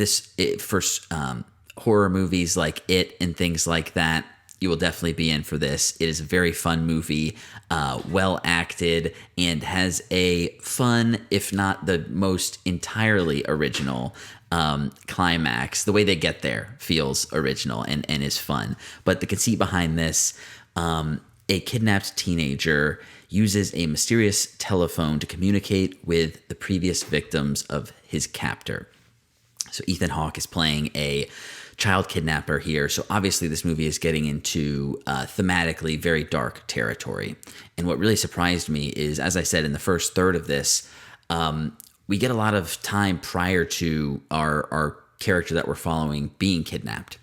horror movies like It and things like that, you will definitely be in for this. It is a very fun movie, well acted, and has a fun, if not the most entirely original climax. The way they get there feels original and is fun. But the conceit behind this, a kidnapped teenager uses a mysterious telephone to communicate with the previous victims of his captor. So Ethan Hawke is playing a child kidnapper here. So obviously this movie is getting into thematically very dark territory. And what really surprised me is, as I said, in the first third of this, we get a lot of time prior to our character that we're following being kidnapped.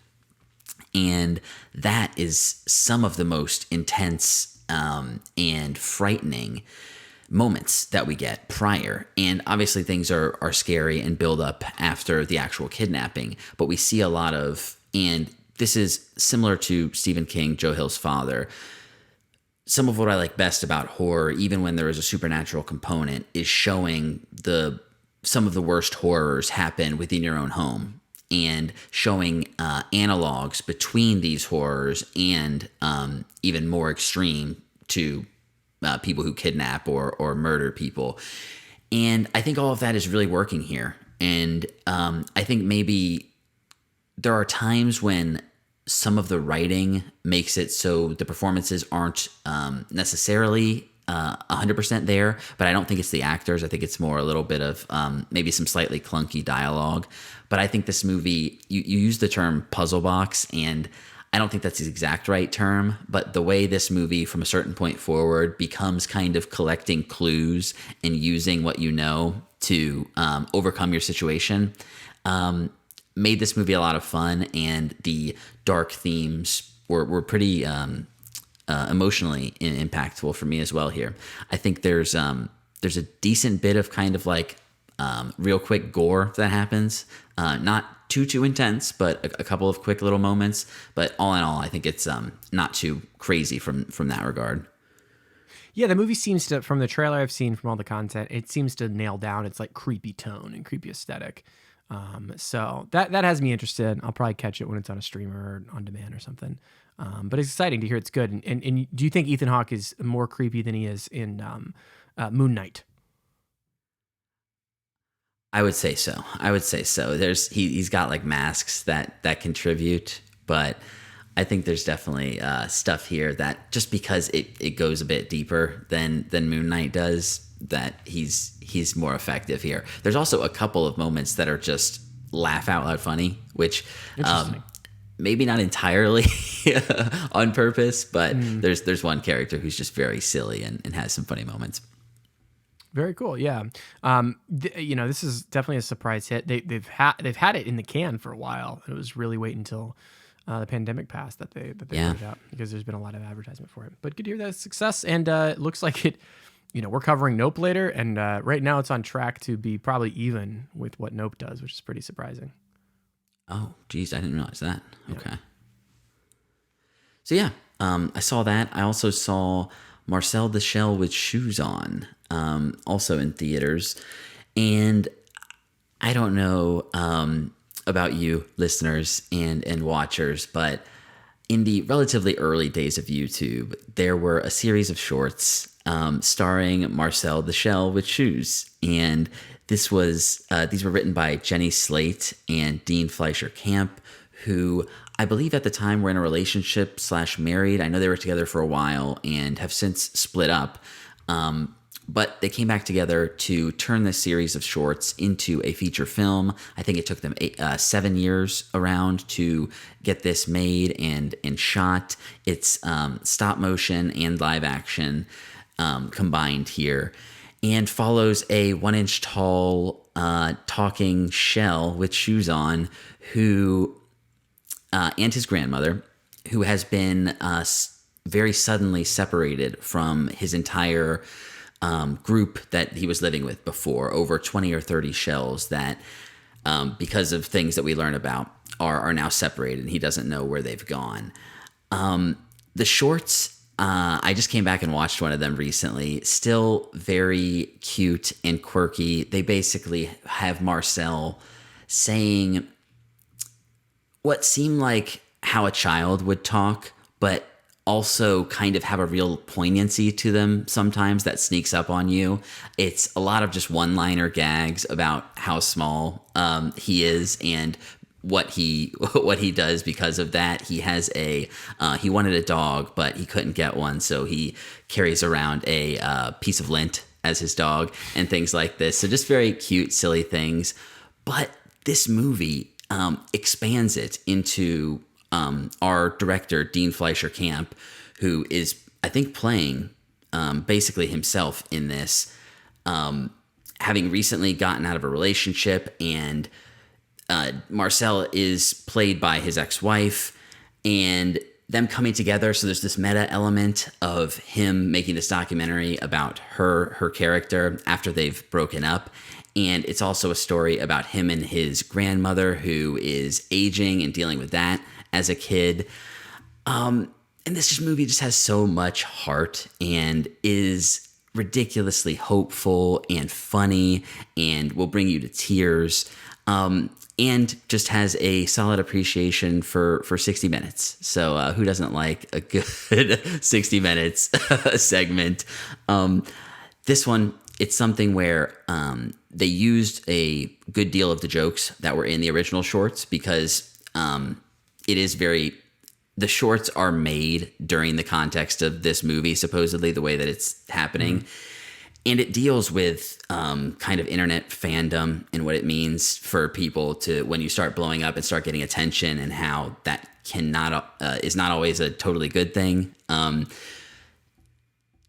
And that is some of the most intense and frightening moments that we get prior. And obviously things are scary and build up after the actual kidnapping. But we see a lot of, and this is similar to Stephen King, Joe Hill's father, some of what I like best about horror, even when there is a supernatural component, is showing some of the worst horrors happen within your own home, and showing analogs between these horrors and even more extreme to people who kidnap or murder people. And I think all of that is really working here. And I think maybe there are times when some of the writing makes it so the performances aren't necessarily 100% there, but I don't think it's the actors. I think it's more a little bit of maybe some slightly clunky dialogue. But I think this movie, you use the term puzzle box, and I don't think that's the exact right term, but the way this movie from a certain point forward becomes kind of collecting clues and using what you know to overcome your situation, made this movie a lot of fun, and the dark themes were pretty emotionally impactful for me as well here. I think there's a decent bit of kind of like real quick gore that happens, not too intense, but a couple of quick little moments. But all in all, I think it's not too crazy from that regard. Yeah, the movie seems to, from the trailer I've seen, from all the content, it seems to nail down its like creepy tone and creepy aesthetic. So that has me interested. I'll probably catch it when it's on a streamer or on demand or something. But it's exciting to hear it's good. And do you think Ethan Hawke is more creepy than he is in Moon Knight? I would say so. He's got like masks that contribute, but I think there's definitely stuff here that, just because it goes a bit deeper than Moon Knight does, that he's more effective here. There's also a couple of moments that are just laugh out loud funny, which maybe not entirely on purpose, but there's one character who's just very silly and has some funny moments. Very cool. Yeah. This is definitely a surprise hit. They've had it in the can for a while. It was really wait until the pandemic passed that they put it out, because there's been a lot of advertisement for it. But good to hear that success. And it looks like it, we're covering Nope later, and right now it's on track to be probably even with what Nope does, which is pretty surprising. Oh, geez, I didn't realize that. Okay. So yeah, I saw that. I also saw Marcel the Shell with Shoes On, also in theaters. And I don't know about you listeners and watchers, but in the relatively early days of YouTube, there were a series of shorts starring Marcel the Shell with shoes. And these were written by Jenny Slate and Dean Fleischer Camp, who I believe at the time were in a relationship / married. I know they were together for a while and have since split up. But they came back together to turn this series of shorts into a feature film. I think it took them 7 years around to get this made and shot. It's stop motion and live action combined here, and follows a 1 inch tall talking shell with shoes on, who and his grandmother, who has been very suddenly separated from his entire group that he was living with before, over 20 or 30 shells that, because of things that we learn about, are now separated, and he doesn't know where they've gone. The shorts, I just came back and watched one of them recently, still very cute and quirky. They basically have Marcel saying what seemed like how a child would talk, but also kind of have a real poignancy to them sometimes that sneaks up on you. It's a lot of just one-liner gags about how small he is and what he does because of that. He has he wanted a dog, but he couldn't get one, so he carries around a piece of lint as his dog and things like this. So just very cute, silly things. But this movie expands it into our director, Dean Fleischer Camp, who is, I think, playing basically himself in this, having recently gotten out of a relationship, and Marcel is played by his ex-wife, and them coming together. So there's this meta element of him making this documentary about her character after they've broken up. And it's also a story about him and his grandmother, who is aging and dealing with that as a kid. And this movie just has so much heart and is ridiculously hopeful and funny and will bring you to tears. And just has a solid appreciation for 60 minutes. So who doesn't like a good 60 minutes segment? This one, it's something where they used a good deal of the jokes that were in the original shorts, because it is the shorts are made during the context of this movie, supposedly, the way that it's happening. Mm-hmm. And it deals with kind of internet fandom and what it means for people to, when you start blowing up and start getting attention, and how that is not always a totally good thing.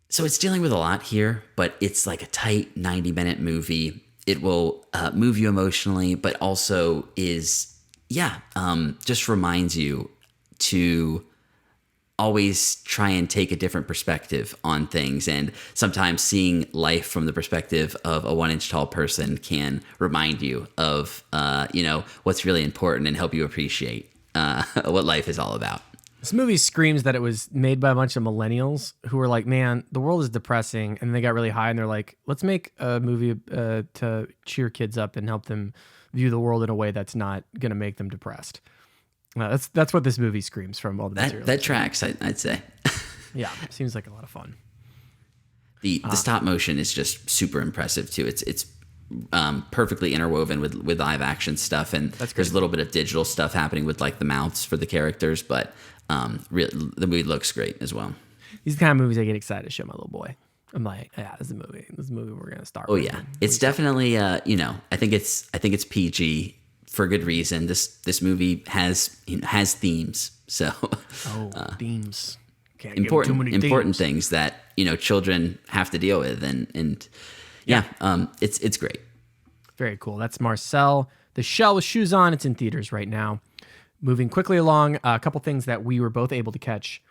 So it's dealing with a lot here, but it's like a tight 90-minute movie. It will move you emotionally, but also is, just reminds you to always try and take a different perspective on things. And sometimes seeing life from the perspective of a 1 inch tall person can remind you of, what's really important and help you appreciate what life is all about. This movie screams that it was made by a bunch of millennials who were like, man, the world is depressing. And they got really high and they're like, let's make a movie to cheer kids up and help them view the world in a way that's not going to make them depressed. That's what this movie screams from all the material. That tracks, I'd say. Yeah, seems like a lot of fun. The stop motion is just super impressive too. It's perfectly interwoven with live action stuff, and there's a little bit of digital stuff happening with like the mouths for the characters, but really, the movie looks great as well. These are the kind of movies I get excited to show my little boy. I'm like, yeah, this is a movie. This is a movie we're gonna start. Oh yeah, it's definitely I think it's PG. For good reason. This movie has themes, so themes. Can't important things that children have to deal with, and it's great. Very cool. That's Marcel, the Shell with Shoes On. It's in theaters right now. Moving quickly along, a couple things that we were both able to catch.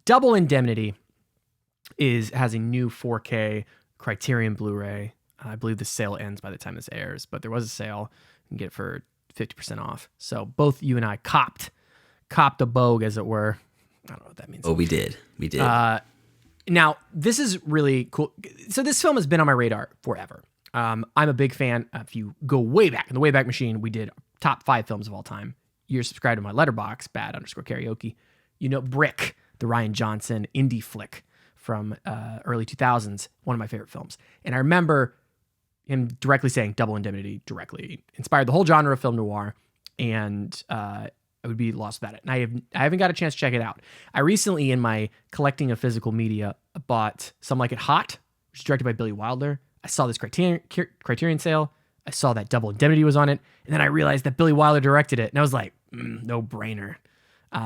Double Indemnity has a new 4K Criterion Blu-ray. I believe the sale ends by the time this airs, but there was a sale. You can get it for 50% off. So both you and I copped a bogue, as it were. I don't know what that means. Oh, we did. Now, this is really cool. So this film has been on my radar forever. I'm a big fan. If you go way back in the Wayback Machine, we did top 5 films of all time. You're subscribed to my letterbox, bad_karaoke. You know Brick, the Ryan Johnson indie flick from early 2000s, one of my favorite films. And I remember him directly saying Double Indemnity directly inspired the whole genre of film noir, and I would be lost without it. And I haven't got a chance to check it out. I recently, in my collecting of physical media, bought Some Like It Hot, which is directed by Billy Wilder. I saw this Criterion sale. I saw that Double Indemnity was on it. And then I realized that Billy Wilder directed it. And I was like, no brainer.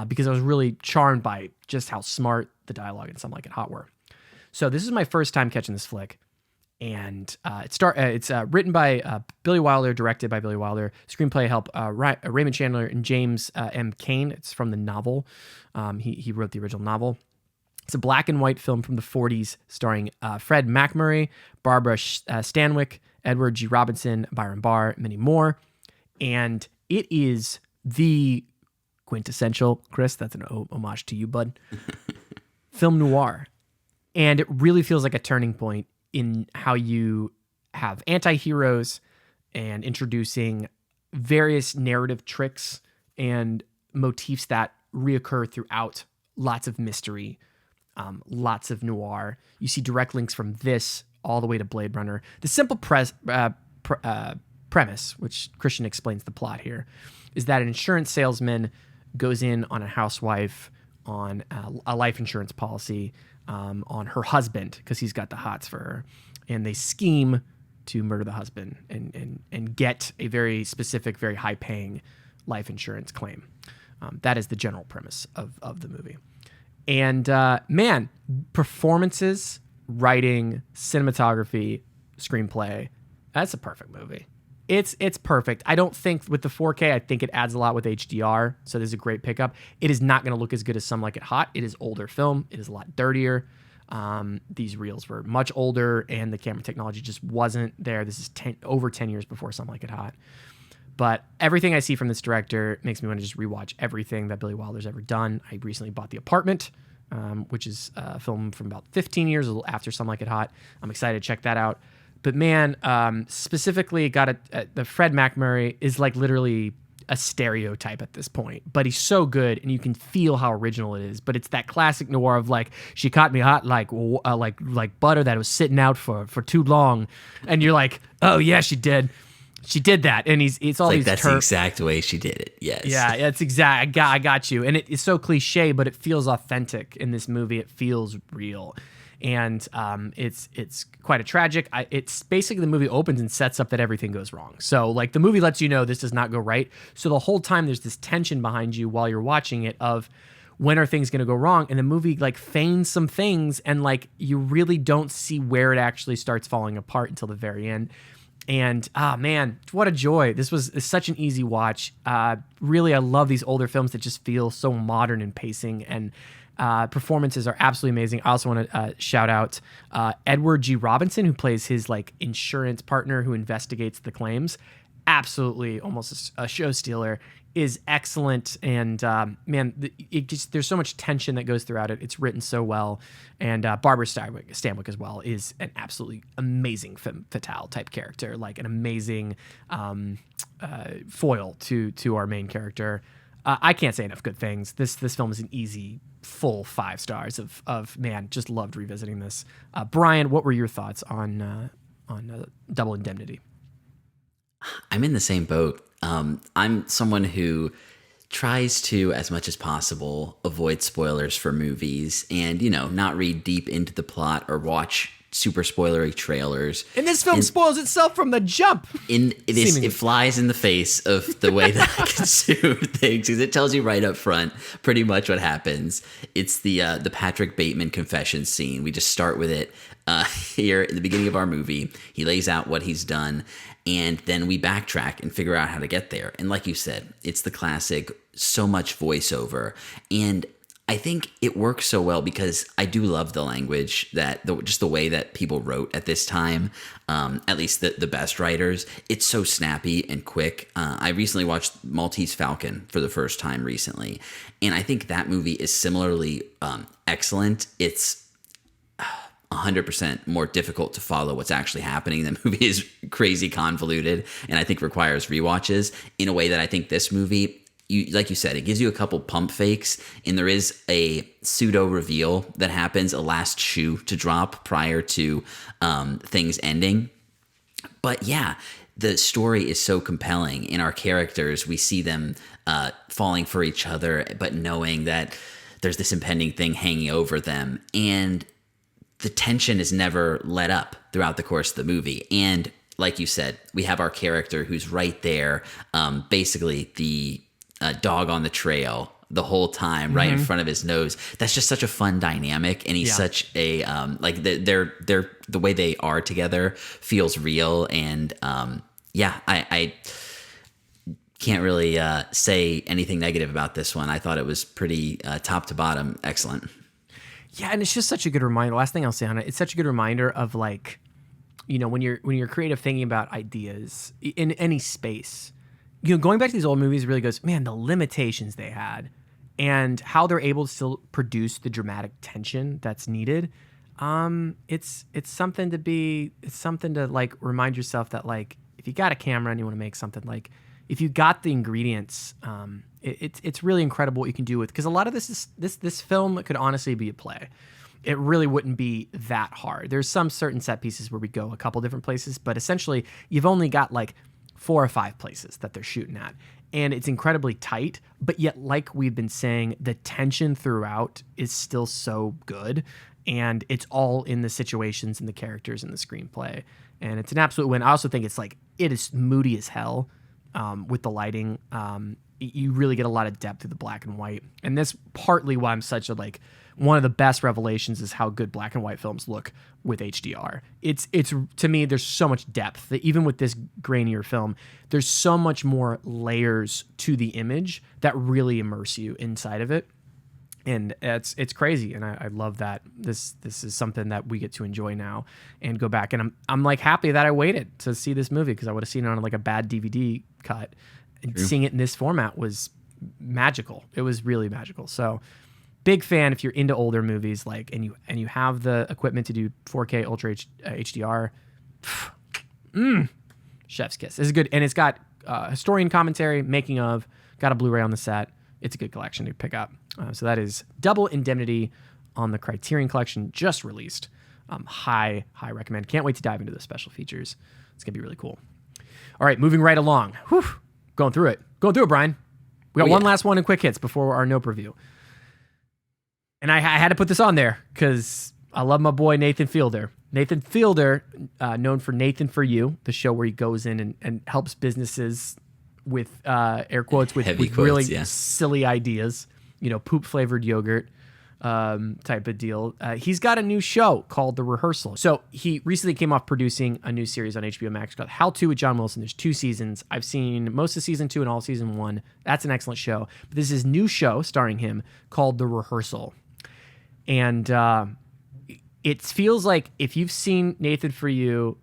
Because I was really charmed by just how smart the dialogue and Some Like It Hot were. So this is my first time catching this flick. And it's written by Billy Wilder, directed by Billy Wilder. Screenplay help Raymond Chandler and James M. Cain. It's from the novel. He wrote the original novel. It's a black and white film from the 40s starring Fred MacMurray, Barbara Stanwyck, Edward G. Robinson, Byron Barr, many more. And it is the quintessential, Chris, that's an homage to you, bud, film noir. And it really feels like a turning point in how you have anti-heroes and introducing various narrative tricks and motifs that reoccur throughout. Lots of mystery, lots of noir. You see direct links from this all the way to Blade Runner. The simple premise, which Christian explains the plot here, is that an insurance salesman goes in on a housewife on a life insurance policy on her husband because he's got the hots for her, and they scheme to murder the husband and get a very specific, very high-paying life insurance claim. That is the general premise of the movie. And man, performances, writing, cinematography, screenplay, that's a perfect movie. It's perfect. I don't think with the 4K, I think it adds a lot with HDR, so there's a great pickup. It is not going to look as good as Some Like It Hot. It is older film. It is a lot dirtier. These reels were much older, and the camera technology just wasn't there. This is over 10 years before Some Like It Hot. But everything I see from this director makes me want to just rewatch everything that Billy Wilder's ever done. I recently bought The Apartment, which is a film from about 15 years, a little after Some Like It Hot. I'm excited to check that out. But man, specifically the Fred MacMurray is like literally a stereotype at this point, but he's so good and you can feel how original it is. But it's that classic noir of like, she caught me hot like butter that was sitting out for too long. And you're like, oh yeah, she did. She did that. And it's all like these that's the exact way she did it. Yes. Yeah, that's exact. I got you. And it's so cliche, but it feels authentic in this movie. It feels real. And it's quite a tragic. It's basically the movie opens and sets up that everything goes wrong. So like the movie lets you know this does not go right. So the whole time there's this tension behind you while you're watching it of when are things going to go wrong? And the movie like feigns some things and like you really don't see where it actually starts falling apart until the very end. And man, what a joy. This was such an easy watch. Really, I love these older films that just feel so modern in pacing, and performances are absolutely amazing. I also want to shout out Edward G. Robinson, who plays his like insurance partner who investigates the claims. Absolutely, almost a show stealer. Is excellent, and man, there's so much tension that goes throughout it. It's written so well, and Barbara Stanwyck as well is an absolutely amazing femme fatale type character, like an amazing foil to our main character. I can't say enough good things. This film is an easy full 5 stars of man. Just loved revisiting this. Brian, what were your thoughts on Double Indemnity? I'm in the same boat. I'm someone who tries to, as much as possible, avoid spoilers for movies and, not read deep into the plot or watch super spoilery trailers. And this film spoils itself from the jump. It flies in the face of the way that I consume things, because it tells you right up front pretty much what happens. It's the Patrick Bateman confession scene. We just start with it here in the beginning of our movie. He lays out what he's done, and then we backtrack and figure out how to get there. And like you said, it's the classic, so much voiceover. And I think it works so well because I do love the language, just the way that people wrote at this time, at least the best writers. It's so snappy and quick. I recently watched Maltese Falcon for the first time recently, and I think that movie is similarly excellent. It's 100% more difficult to follow what's actually happening. The movie is crazy convoluted, and I think requires rewatches in a way that I think this movie, like you said, it gives you a couple pump fakes, and there is a pseudo reveal that happens, a last shoe to drop prior to things ending. But yeah, the story is so compelling. In our characters, we see them falling for each other, but knowing that there's this impending thing hanging over them. And the tension is never let up throughout the course of the movie. And like you said, we have our character who's right there, basically the dog on the trail the whole time, right in front of his nose. That's just such a fun dynamic, and he's such a like they're the way they are together feels real. And I can't really say anything negative about this one. I thought it was pretty top to bottom excellent. Yeah, and it's just such a good reminder. Last thing I'll say on it, it's such a good reminder of, like, you know, when you're creative, thinking about ideas in any space. You know, going back to these old movies really goes, man, the limitations they had and how they're able to still produce the dramatic tension that's needed. It's something to like remind yourself that, like, if you got a camera and you want to make something, like, if you got the ingredients, it's really incredible what you can do with, because a lot of this film could honestly be a play. It really wouldn't be that hard. There's some certain set pieces where we go a couple different places, but essentially you've only got like 4 or 5 places that they're shooting at. And it's incredibly tight, but yet, like we've been saying, the tension throughout is still so good. And it's all in the situations and the characters and the screenplay. And it's an absolute win. I also think it's like, it is moody as hell with the lighting. You really get a lot of depth through the black and white. And that's partly why I'm such a, like, one of the best revelations is how good black and white films look with HDR. It's to me, there's so much depth that even with this grainier film, there's so much more layers to the image that really immerse you inside of it. And it's crazy, and I love that this is something that we get to enjoy now and go back. And I'm like happy that I waited to see this movie, because I would have seen it on like a bad DVD cut. And seeing it in this format was magical. It was really magical. So big fan if you're into older movies, like, and you have the equipment to do 4K Ultra HDR. Chef's kiss. It's good, and it's got historian commentary, making of, got a Blu-ray on the set. It's a good collection to pick up. So that is Double Indemnity on the Criterion Collection, just released. High recommend. Can't wait to dive into the special features. It's going to be really cool. All right, moving right along. Whew. Going through it, Brian. We got one last one in quick hits before our Nope review. And I had to put this on there because I love my boy Nathan Fielder. Nathan Fielder, known for Nathan For You, the show where he goes in and helps businesses with air quotes with quotes, really yeah, silly ideas, you know, poop flavored yogurt type of deal. He's got a new show called The Rehearsal. So he recently came off producing a new series on HBO Max called How To with John Wilson. There's 2 seasons. I've seen most of season 2 and all season 1. That's an excellent show. But this is his new show starring him called The Rehearsal. And it feels like, if you've seen Nathan For You,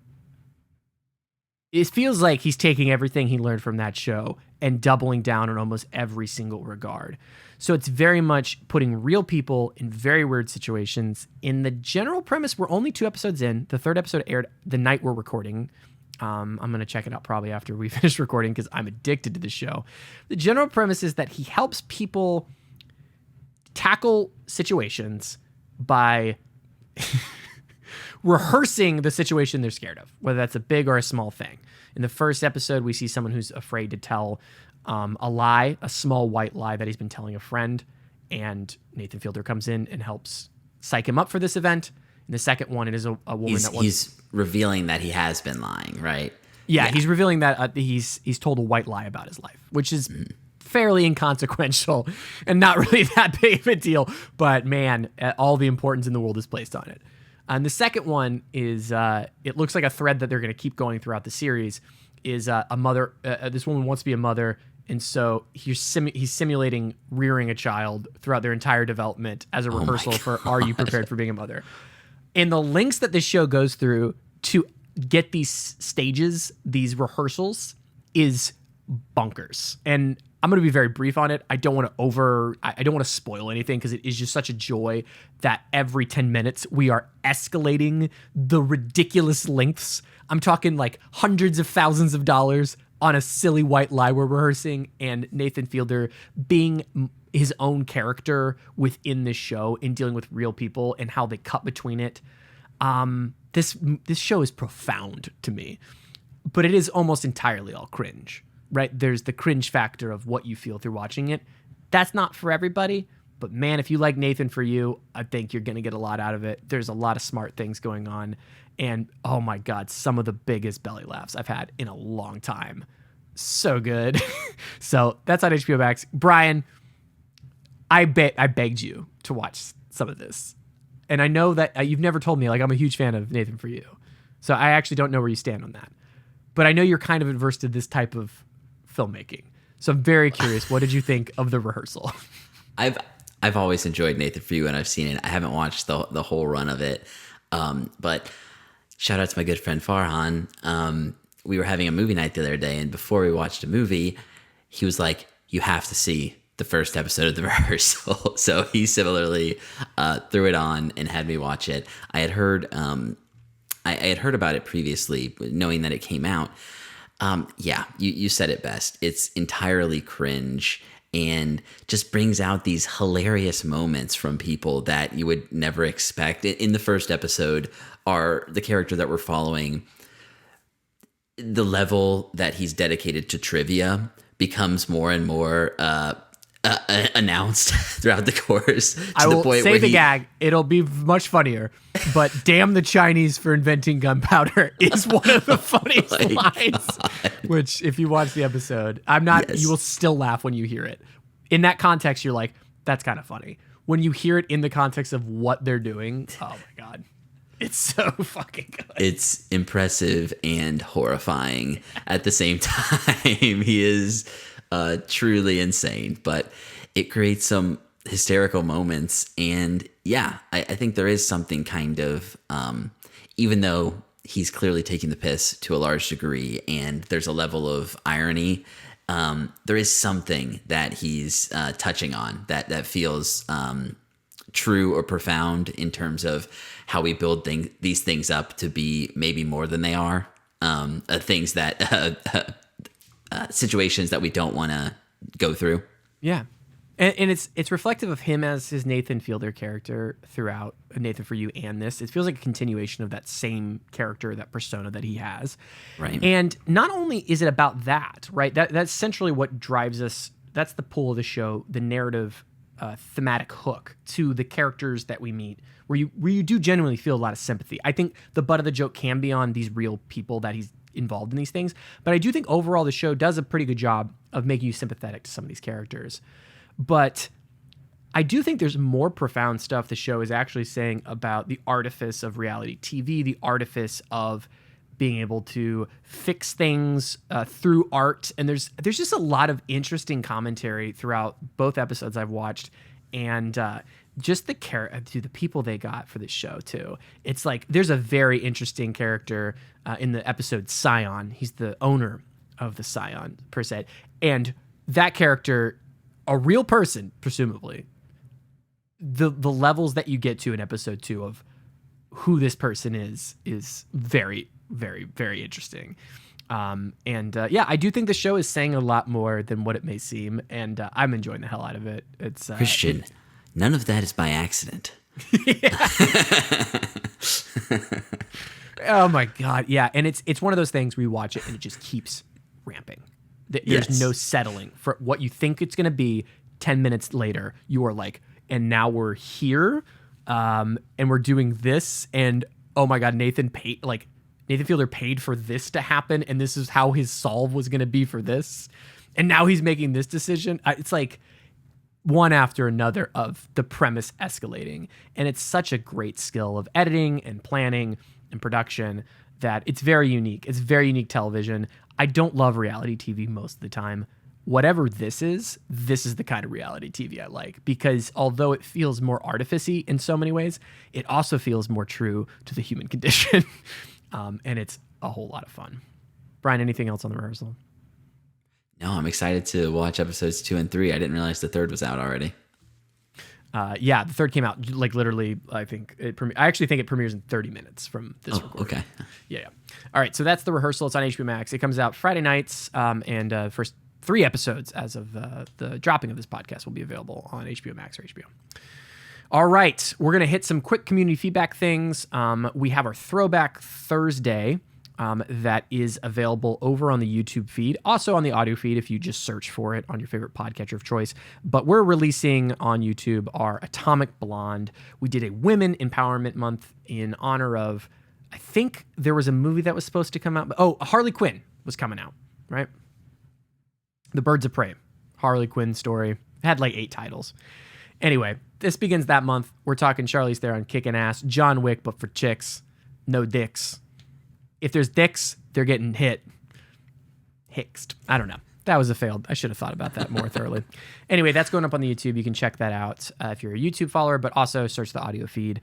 it feels like he's taking everything he learned from that show and doubling down on almost every single regard. So it's very much putting real people in very weird situations. In the general premise, we're only 2 episodes in. The 3rd episode aired the night we're recording. I'm going to check it out probably after we finish recording, because I'm addicted to the show. The general premise is that he helps people tackle situations by rehearsing the situation they're scared of, whether that's a big or a small thing. In the first episode, we see someone who's afraid to tell a lie, a small white lie that he's been telling a friend, and Nathan Fielder comes in and helps psych him up for this event. In the second one, it is a woman he's revealing that he has been lying, right? Yeah, he's revealing that he's told a white lie about his life, which is fairly inconsequential and not really that big of a deal. But man, all the importance in the world is placed on it. And the second one is, it looks like a thread that they're going to keep going throughout the series, is a mother. This woman wants to be a mother, and so he's simulating rearing a child throughout their entire development as a rehearsal for Are You Prepared for Being a Mother? And the links that this show goes through to get these stages, these rehearsals, is bonkers. And I'm going to be very brief on it. I don't want to spoil anything because it is just such a joy that every 10 minutes we are escalating the ridiculous lengths. I'm talking like hundreds of thousands of dollars on a silly white lie we're rehearsing, and Nathan Fielder being his own character within this show and dealing with real people and how they cut between it. This show is profound to me, but it is almost entirely all cringe, right? There's the cringe factor of what you feel through watching it. That's not for everybody, but man, if you like Nathan For You, I think you're going to get a lot out of it. There's a lot of smart things going on, and oh my God, some of the biggest belly laughs I've had in a long time. So good. So that's on HBO Max. Brian, I begged you to watch some of this. And I know that you've never told me, like, I'm a huge fan of Nathan For You. So I actually don't know where you stand on that. But I know you're kind of adverse to this type of filmmaking. So I'm very curious. What did you think of The Rehearsal? I've always enjoyed Nathan For You, and I've seen it. I haven't watched the whole run of it. But shout out to my good friend Farhan. We were having a movie night the other day, and before we watched a movie, he was like, you have to see the first episode of The Rehearsal. So he similarly threw it on and had me watch it. I had heard about it previously, knowing that it came out. Yeah, you said it best. It's entirely cringe and just brings out these hilarious moments from people that you would never expect. In the first episode, the character that we're following, the level that he's dedicated to trivia becomes more and more announced throughout the course. I will say the gag. It'll be much funnier. But damn the Chinese for inventing gunpowder is one of the funniest lines. God. Which, if you watch the episode, you will still laugh when you hear it. In that context, you're like, that's kind of funny. When you hear it in the context of what they're doing, oh my God. It's so fucking good. It's impressive and horrifying at the same time. He is truly insane, but it creates some hysterical moments. And yeah, I think there is something kind of, even though he's clearly taking the piss to a large degree and there's a level of irony, there is something that he's touching on that feels true or profound in terms of how we build these things up to be maybe more than they are. Things that situations that we don't want to go through. Yeah. And it's reflective of him as his Nathan Fielder character throughout Nathan For You and this. It feels like a continuation of that same character, that persona that he has. Right. And not only is it about that, right? That's centrally what drives us. That's the pull of the show, the narrative thematic hook to the characters that we meet, where you do genuinely feel a lot of sympathy. I think the butt of the joke can be on these real people that he's involved in these things, but I do think overall the show does a pretty good job of making you sympathetic to some of these characters. But I do think there's more profound stuff the show is actually saying about the artifice of reality TV, the artifice of being able to fix things through art. And there's just a lot of interesting commentary throughout both episodes I've watched, and just the people they got for this show too. It's like there's a very interesting character in the episode Scion. He's the owner of the Scion per se, and that character, a real person presumably, the levels that you get to in episode 2 of who this person is very, very, very interesting. Yeah, I do think the show is saying a lot more than what it may seem, and I'm enjoying the hell out of it. It's Christian, none of that is by accident. Oh my God, yeah, and it's one of those things where you watch it and it just keeps ramping. There's no settling for what you think it's going to be. 10 minutes later, you are like, and now we're here, and we're doing this, and oh my God, Nathan Fielder paid for this to happen, and this is how his solve was going to be for this, and now he's making this decision. It's like one after another of the premise escalating, and it's such a great skill of editing and planning and production that it's very unique. It's very unique television. I don't love reality TV most of the time. Whatever this is the kind of reality TV I like, because although it feels more artificey in so many ways, it also feels more true to the human condition. And it's a whole lot of fun. Brian, anything else on The Rehearsal? No, I'm excited to watch episodes 2 and 3. I didn't realize the third was out already. Yeah, the third came out like literally. I think I actually think it premieres in 30 minutes from this recording. Okay. Yeah. All right, so that's The Rehearsal. It's on HBO Max. It comes out Friday nights, and first 3 episodes as of the dropping of this podcast will be available on HBO Max or HBO. All right, we're gonna hit some quick community feedback things. We have our Throwback Thursday. That is available over on the YouTube feed, also on the audio feed if you just search for it on your favorite podcatcher of choice. But we're releasing on YouTube our Atomic Blonde. We did a Women Empowerment Month in honor of, I think there was a movie that was supposed to come out. Harley Quinn was coming out, right? The Birds of Prey, Harley Quinn story. It had like 8 titles. Anyway, this begins that month. We're talking Charlize Theron kicking ass, John Wick, but for chicks, no dicks. If there's dicks, they're getting hicksed. I don't know. That was a failed. I should have thought about that more thoroughly. Anyway, that's going up on the YouTube. You can check that out if you're a YouTube follower, but also search the audio feed.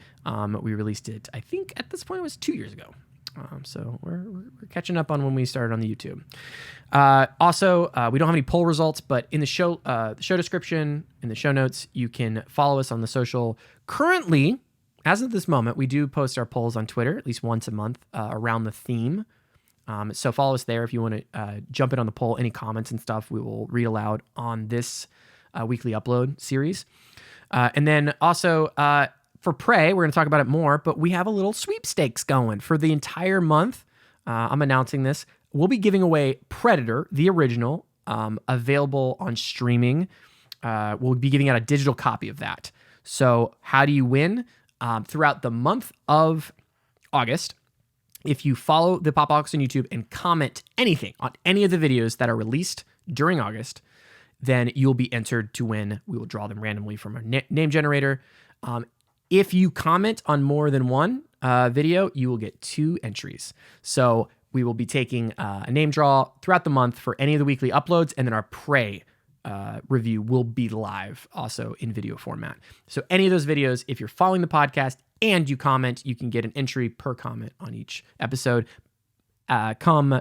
We released it, I think at this point it was 2 years ago. So we're catching up on when we started on the YouTube. Also, we don't have any poll results, but in the show description, in the show notes, you can follow us on the social. Currently, as of this moment, we do post our polls on Twitter at least once a month around the theme. So follow us there if you want to jump in on the poll. Any comments and stuff we will read aloud on this weekly upload series. And then also for Prey, we're going to talk about it more, but we have a little sweepstakes going for the entire month. I'm announcing this. We'll be giving away Predator, the original, available on streaming. We'll be giving out a digital copy of that. So how do you win? Throughout the month of August, if you follow the Pop-O-Holics on YouTube and comment anything on any of the videos that are released during August, then you'll be entered to win. We will draw them randomly from our name generator. If you comment on more than one video, you will get 2 entries. So we will be taking a name draw throughout the month for any of the weekly uploads, and then our Prey review will be live also in video format. So any of those videos, if you're following the podcast and you comment, you can get an entry per comment on each episode. Come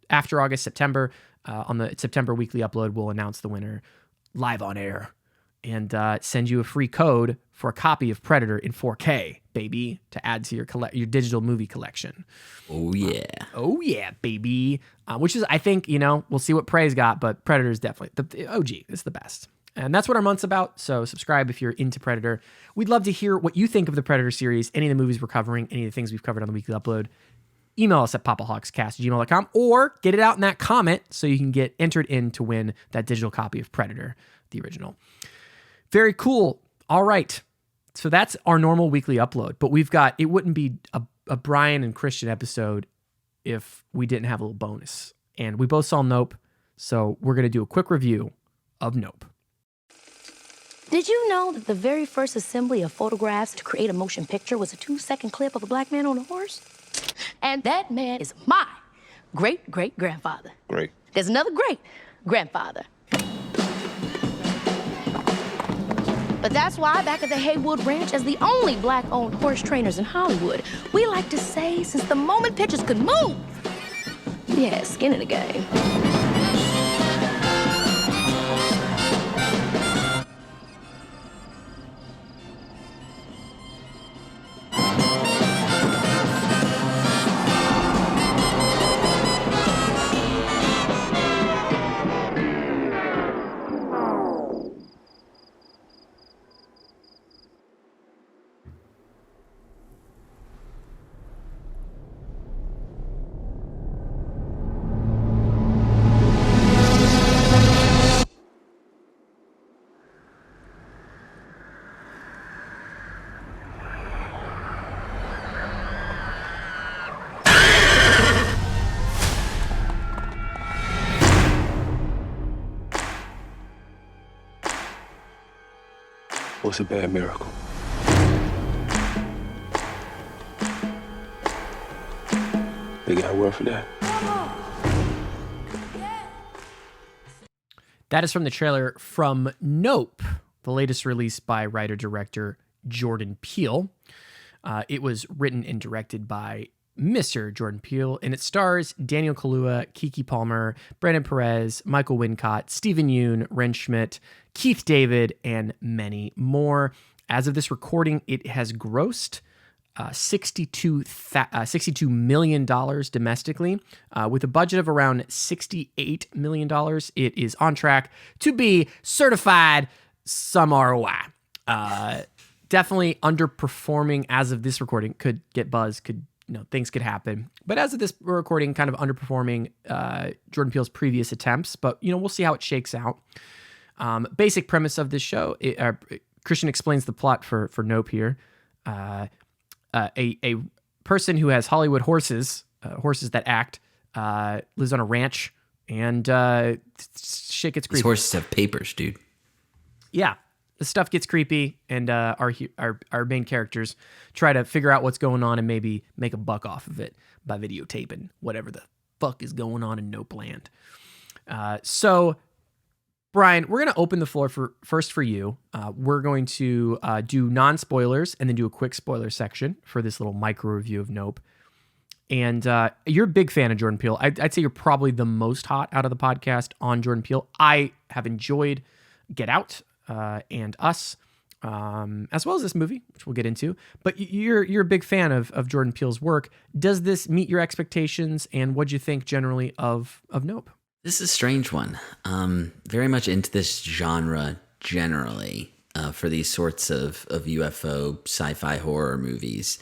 after August, September, on the September weekly upload, we'll announce the winner live on air and send you a free code for a copy of Predator in 4K, baby, to add to your digital movie collection. Oh, yeah. Oh, yeah, baby. Which is, I think, we'll see what Prey's got, but Predator is definitely the OG. It's the best. And that's what our month's about. So subscribe if you're into Predator. We'd love to hear what you think of the Predator series, any of the movies we're covering, any of the things we've covered on the weekly upload. Email us at popaholicscast@gmail.com or get it out in that comment so you can get entered in to win that digital copy of Predator, the original. Very cool. All right. So that's our normal weekly upload, but it wouldn't be a Brian and Christian episode if we didn't have a little bonus. And we both saw Nope, so we're going to do a quick review of Nope. Did you know that the very first assembly of photographs to create a motion picture was a 2-second clip of a black man on a horse? And that man is my great-great-grandfather. Great. There's another great-grandfather. But that's why back at the Haywood Ranch, as the only black-owned horse trainers in Hollywood, we like to say, since the moment pictures could move, we had skin in the game. What's a bad miracle? They got a word for that. That is from the trailer from Nope, the latest release by writer-director Jordan Peele. It was written and directed by Mr. Jordan Peele, and it stars Daniel Kaluuya, Keke Palmer, Brandon Perez, Michael Wincott, Stephen Yeun, Ren Schmidt, Keith David, and many more. As of this recording, it has grossed $62 million domestically, with a budget of around $68 million. It is on track to be certified some ROI. Definitely underperforming as of this recording. Could get buzz, things could happen. But as of this recording, kind of underperforming Jordan Peele's previous attempts. But, we'll see how it shakes out. Basic premise of this show, Christian explains the plot for Nope here. A person who has Hollywood horses that act, lives on a ranch, and shit gets creepy. These horses have papers, dude. Yeah, the stuff gets creepy, and our main characters try to figure out what's going on and maybe make a buck off of it by videotaping whatever the fuck is going on in Nope Land. So, Brian, we're going to open the floor first for you. We're going to do non-spoilers and then do a quick spoiler section for this little micro review of Nope. And you're a big fan of Jordan Peele. I'd say you're probably the most hot out of the podcast on Jordan Peele. I have enjoyed Get Out and Us, as well as this movie, which we'll get into. But you're a big fan of Jordan Peele's work. Does this meet your expectations? And what'd you think generally of Nope? This is a strange one. Very much into this genre generally for these sorts of UFO sci-fi horror movies.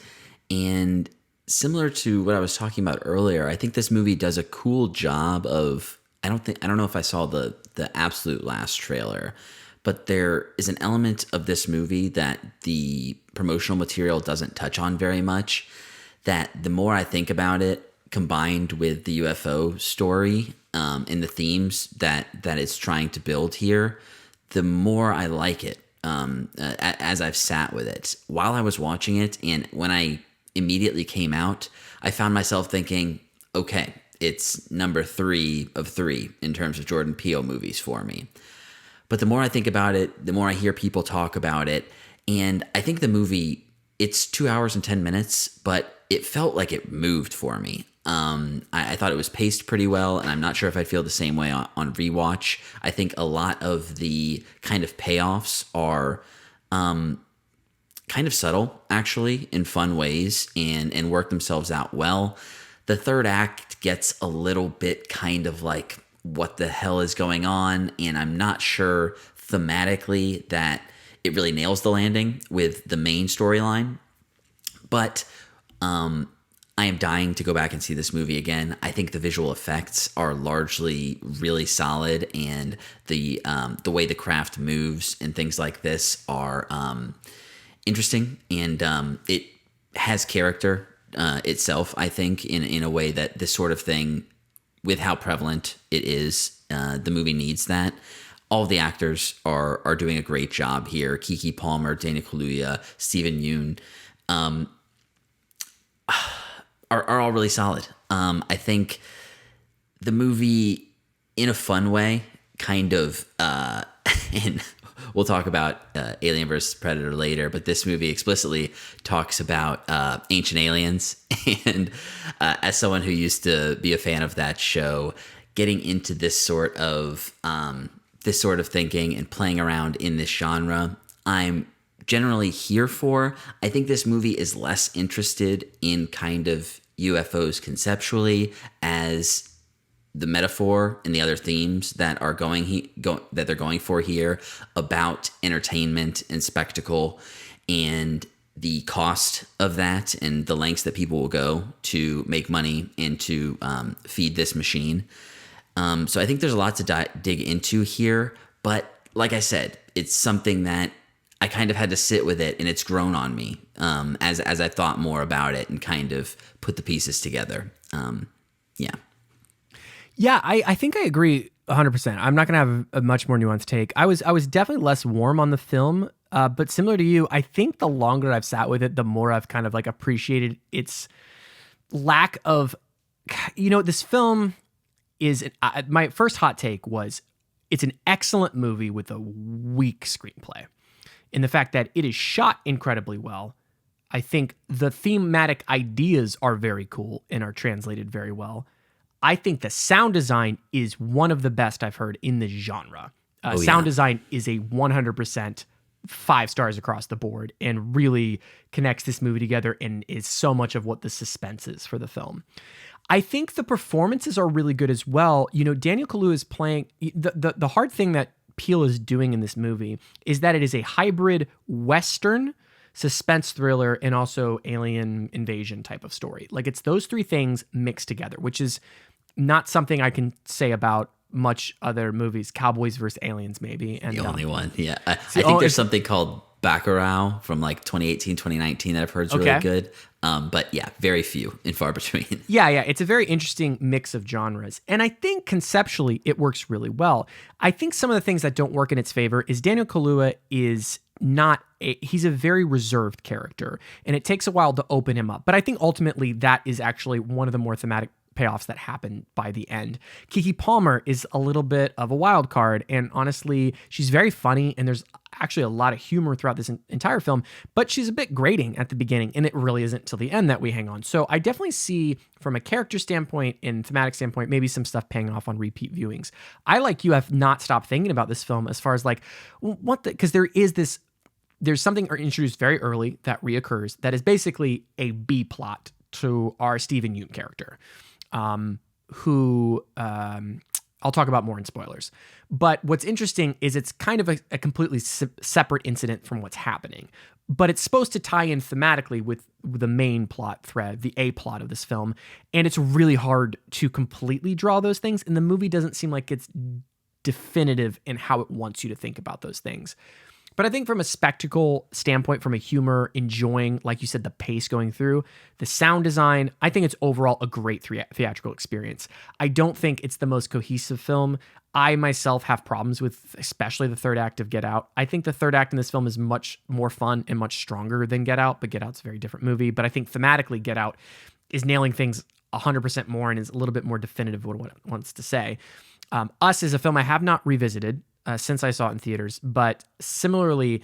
And similar to what I was talking about earlier, I think this movie does a cool job of, I don't know if I saw the absolute last trailer, but there is an element of this movie that the promotional material doesn't touch on very much, that the more I think about it, combined with the UFO story and the themes that it's trying to build here, the more I like it as I've sat with it. While I was watching it, and when I immediately came out, I found myself thinking, okay, it's number 3 of 3 in terms of Jordan Peele movies for me. But the more I think about it, the more I hear people talk about it, and I think the movie, it's 2 hours and 10 minutes, but it felt like it moved for me. I thought it was paced pretty well, and I'm not sure if I'd feel the same way on rewatch. I think a lot of the kind of payoffs are kind of subtle, actually, in fun ways, and work themselves out well. The third act gets a little bit kind of like, what the hell is going on? And I'm not sure thematically that it really nails the landing with the main storyline. But I am dying to go back and see this movie again. I think the visual effects are largely really solid, and the way the craft moves and things like this are interesting, and it has character itself, I think, in a way that this sort of thing, with how prevalent it is, the movie needs that. All of the actors are doing a great job here. Keke Palmer, Daniel Kaluuya, Stephen Yeun are all really solid. I think the movie, in a fun way, kind of, and we'll talk about Alien vs. Predator later, but this movie explicitly talks about ancient aliens. And as someone who used to be a fan of that show, getting into this sort of thinking and playing around in this genre, I'm generally here for. I think this movie is less interested in kind of UFOs conceptually as the metaphor and the other themes that are that they're going for here about entertainment and spectacle, and the cost of that, and the lengths that people will go to make money and to feed this machine. So I think there's a lot to dig into here, but like I said, it's something that I kind of had to sit with it, and it's grown on me as I thought more about it and kind of put the pieces together. Yeah, I think I agree 100%. I'm not going to have a much more nuanced take. I was definitely less warm on the film, but similar to you, I think the longer I've sat with it, the more I've kind of like appreciated its lack of, this film is, my first hot take was, it's an excellent movie with a weak screenplay. In the fact that it is shot incredibly well. I think the thematic ideas are very cool and are translated very well. I think the sound design is one of the best I've heard in the genre. Sound design is a 100% 5 stars across the board and really connects this movie together and is so much of what the suspense is for the film. I think the performances are really good as well. You know, Daniel Kaluuya is playing the hard thing that Peele is doing in this movie is that it is a hybrid Western suspense thriller and also alien invasion type of story. Like it's those 3 things mixed together, which is not something I can say about much other movies. Cowboys versus Aliens, maybe. And the only one, yeah. I think there's something called Bacurau from like 2018, 2019 that I've heard is really good. But yeah, very few and far between. Yeah. It's a very interesting mix of genres. And I think conceptually it works really well. I think some of the things that don't work in its favor is Daniel Kaluuya is he's a very reserved character and it takes a while to open him up. But I think ultimately that is actually one of the more thematic payoffs that happen by the end. Keke Palmer is a little bit of a wild card, and honestly, she's very funny, and there's actually a lot of humor throughout this entire film, but she's a bit grating at the beginning, and it really isn't till the end that we hang on. So I definitely see, from a character standpoint and thematic standpoint, maybe some stuff paying off on repeat viewings. I, like you, have not stopped thinking about this film as far as like, because there's something introduced very early that reoccurs that is basically a B plot to our Stephen Yeun character. Who I'll talk about more in spoilers. But what's interesting is it's kind of a completely separate incident from what's happening. But it's supposed to tie in thematically with the main plot thread, the A plot of this film. And it's really hard to completely draw those things. And the movie doesn't seem like it's definitive in how it wants you to think about those things. But I think from a spectacle standpoint, from a humor, enjoying, like you said, the pace going through, the sound design, I think it's overall a great theatrical experience. I don't think it's the most cohesive film. I myself have problems with especially the third act of Get Out. I think the third act in this film is much more fun and much stronger than Get Out, but Get Out's a very different movie. But I think thematically, Get Out is nailing things 100% more and is a little bit more definitive of what it wants to say. Us is a film I have not revisited since I saw it in theaters, but similarly,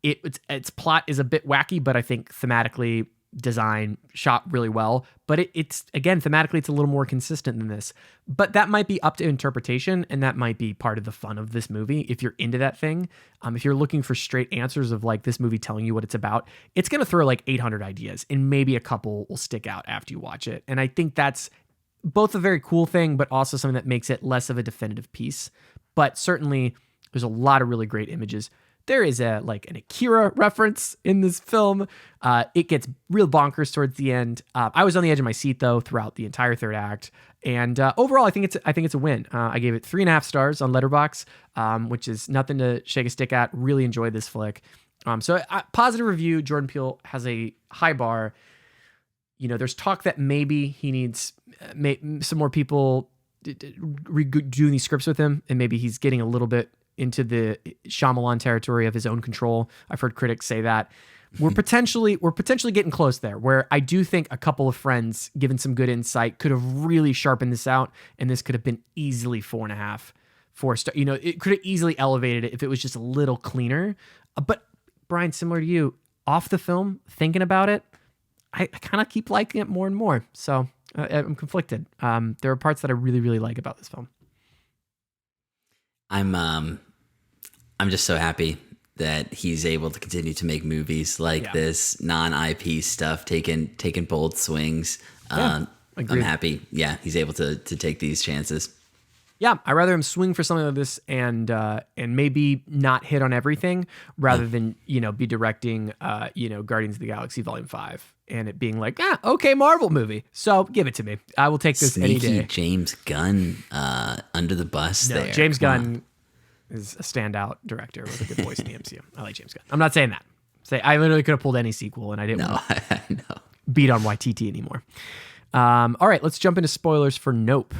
its plot is a bit wacky, but I think thematically, design, shot really well. But it's again, thematically, it's a little more consistent than this. But that might be up to interpretation, and that might be part of the fun of this movie. If you're into that thing, if you're looking for straight answers of like this movie telling you what it's about, it's going to throw like 800 ideas, and maybe a couple will stick out after you watch it. And I think that's both a very cool thing, but also something that makes it less of a definitive piece. But certainly, there's a lot of really great images. There is an Akira reference in this film. It gets real bonkers towards the end. I was on the edge of my seat though throughout the entire third act. And overall, I think it's a win. I gave it 3.5 stars on Letterboxd, which is nothing to shake a stick at. Really enjoyed this flick. So positive review. Jordan Peele has a high bar. You know, there's talk that maybe he needs some more people doing these scripts with him, and maybe he's getting a little bit into the Shyamalan territory of his own control. I've heard critics say that. We're potentially getting close there, where I do think a couple of friends, given some good insight, could have really sharpened this out, and this could have been easily 4.5, 4 star. You know, it could have easily elevated it if it was just a little cleaner. But Brian, similar to you, off the film, thinking about it, I kind of keep liking it more and more. So I'm conflicted. There are parts that I really, really like about this film. I'm just so happy that he's able to continue to make movies like this, non-IP stuff, taking bold swings. I'm happy. Yeah, he's able to take these chances. Yeah, I'd rather him swing for something like this and maybe not hit on everything rather than, be directing, Guardians of the Galaxy Volume 5 and it being like, okay, Marvel movie. So give it to me. I will take this any day. James Gunn under the bus there. James Gunn is a standout director with a good voice in the MCU. I like James Gunn. I'm not saying that. I literally could have pulled any sequel and I didn't beat on YTT anymore. All right, let's jump into spoilers for Nope.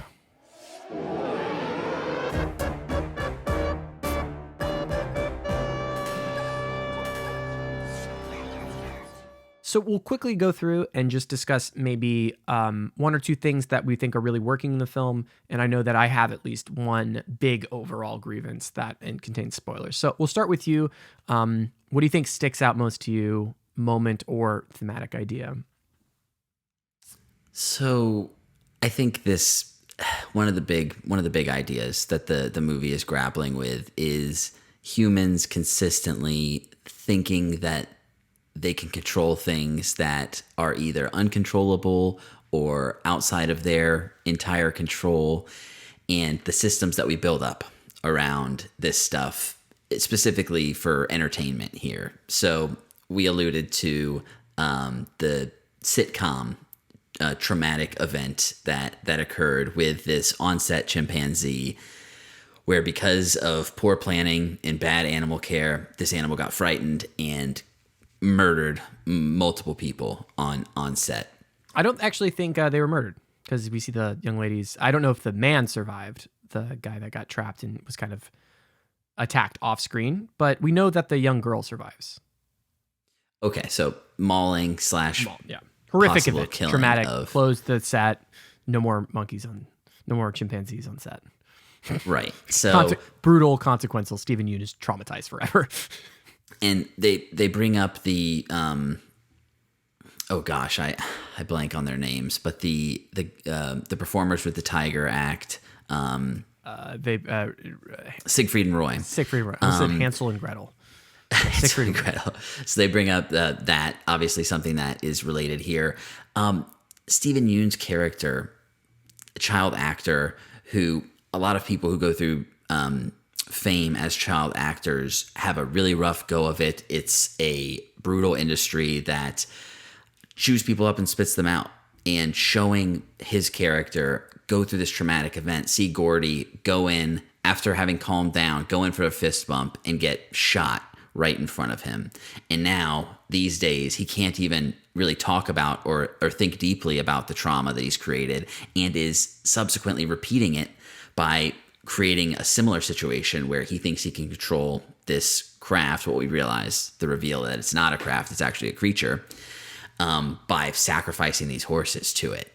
So we'll quickly go through and just discuss maybe one or two things that we think are really working in the film. And I know that I have at least one big overall grievance that contains spoilers. So we'll start with you. What do you think sticks out most to you moment or thematic idea? So I think this one of the big ideas that the movie is grappling with is humans consistently thinking that they can control things that are either uncontrollable or outside of their entire control, and the systems that we build up around this stuff, specifically for entertainment here. So we alluded to the sitcom traumatic event that occurred with this on-set chimpanzee, where because of poor planning and bad animal care, this animal got frightened and murdered multiple people on set. I don't actually think they were murdered, because we see the young ladies. I don't know if the man survived, the guy that got trapped and was kind of attacked off screen, but we know that the young girl survives. Okay, so mauling / Yeah. Horrific possible event, killing traumatic. of- Closed the set. No more chimpanzees on set. Right. So Brutal, consequential. Stephen Yeun is traumatized forever. and they bring up the oh gosh, I blank on their names, but the performers with the Tiger Act, Siegfried and Roy. Siegfried and Roy. I said Hansel and Gretel. Siegfried and Roy. Incredible. So they bring up that, obviously something that is related here. Stephen Yeun's character, a child actor who a lot of people who go through fame as child actors have a really rough go of it. It's a brutal industry that chews people up and spits them out. And showing his character go through this traumatic event, see Gordy go in after having calmed down, go in for a fist bump and get shot right in front of him. And now, these days, he can't even really talk about or think deeply about the trauma that he's created, and is subsequently repeating it by creating a similar situation where he thinks he can control this craft. What we realize, the reveal that it's not a craft, it's actually a creature, by sacrificing these horses to it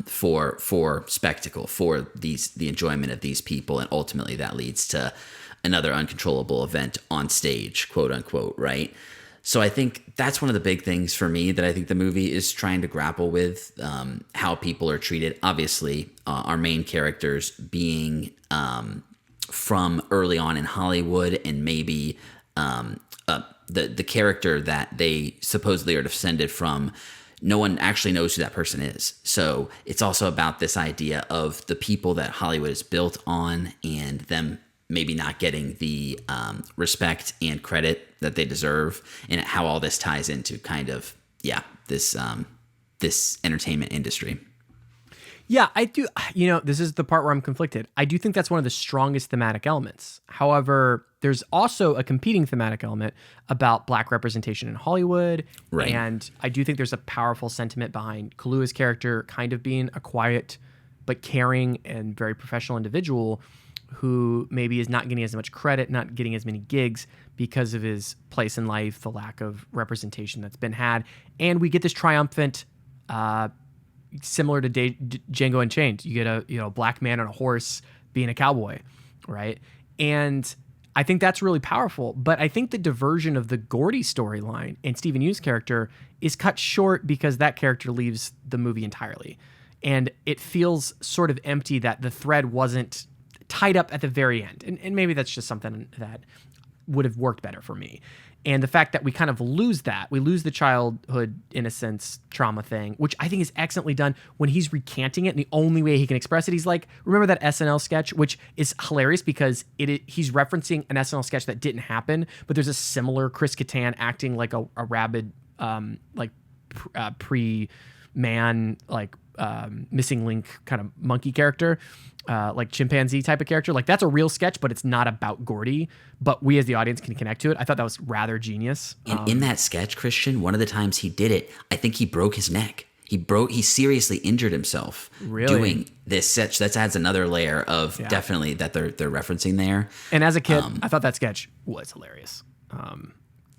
for spectacle, for the enjoyment of these people, and ultimately that leads to another uncontrollable event on stage, quote unquote, right? So I think that's one of the big things for me that I think the movie is trying to grapple with, how people are treated. Obviously, our main characters being from early on in Hollywood, and maybe the character that they supposedly are descended from, no one actually knows who that person is. So it's also about this idea of the people that Hollywood is built on, and them maybe not getting the respect and credit that they deserve, and how all this ties into kind of, this entertainment industry. Yeah, I do. This is the part where I'm conflicted. I do think that's one of the strongest thematic elements. However, there's also a competing thematic element about Black representation in Hollywood. Right. And I do think there's a powerful sentiment behind Kaluuya's character kind of being a quiet but caring and very professional individual who maybe is not getting as much credit, not getting as many gigs because of his place in life, the lack of representation that's been had. And we get this triumphant, similar to Django Unchained. You get a black man on a horse being a cowboy, right? And I think that's really powerful. But I think the diversion of the Gordy storyline and Stephen Yeun's character is cut short because that character leaves the movie entirely. And it feels sort of empty that the thread wasn't tied up at the very end. And maybe that's just something that would have worked better for me. And the fact that we kind of lose that, we lose the childhood innocence trauma thing, which I think is excellently done when he's recanting it. And the only way he can express it, he's like, remember that SNL sketch, which is hilarious because he's referencing an SNL sketch that didn't happen, but there's a similar Chris Kattan acting like a rabid, pre-man, missing link kind of monkey character, like chimpanzee type of character. Like, that's a real sketch, but it's not about Gordy, but we as the audience can connect to it. I thought that was rather genius. And in that sketch, Christian, one of the times he did it, I think he broke his neck. He seriously injured himself doing this sketch. That adds another layer of definitely that they're referencing there. And as a kid, I thought that sketch was hilarious.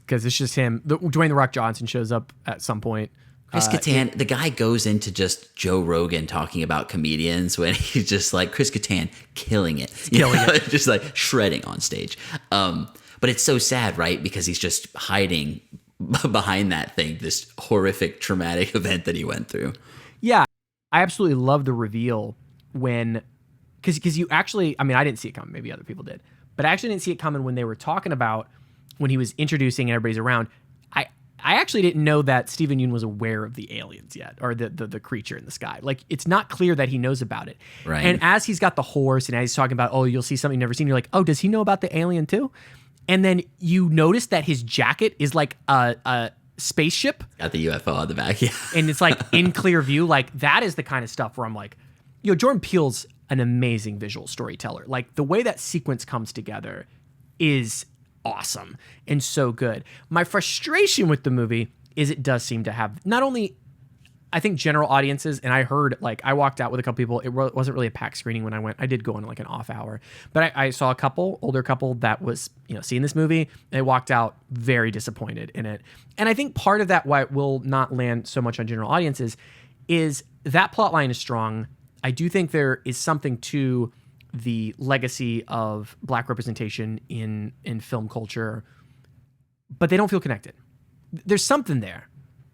Because it's just him. Dwayne "The Rock" Johnson shows up at some point. Chris Kattan, the guy goes into just Joe Rogan talking about comedians when he's just like, Chris Kattan killing it. Just like shredding on stage. But it's so sad, right? Because he's just hiding behind that thing, this horrific traumatic event that he went through. Yeah, I absolutely love the reveal when, because you actually, I mean, I didn't see it coming. Maybe other people did, but I actually didn't see it coming when they were talking about when he was introducing and everybody's around. I actually didn't know that Steven Yeun was aware of the aliens yet, or the creature in the sky. Like, it's not clear that he knows about it. Right. And as he's got the horse and as he's talking about, oh, you'll see something you've never seen, you're like, oh, does he know about the alien too? And then you notice that his jacket is like a spaceship. Got the UFO on the back, yeah. And it's like in clear view. Like, that is the kind of stuff where I'm like, Jordan Peele's an amazing visual storyteller. Like, the way that sequence comes together is awesome and so good. My frustration with the movie is it does seem to have not only, I think, general audiences, and I heard, like, I walked out with a couple people. It wasn't really a packed screening when I went. I did go on like an off hour, but I saw a couple, older couple that was, seeing this movie. They walked out very disappointed in it. And I think part of that, why it will not land so much on general audiences, is that plot line is strong. I do think there is something to the legacy of Black representation in film culture, but they don't feel connected. There's something there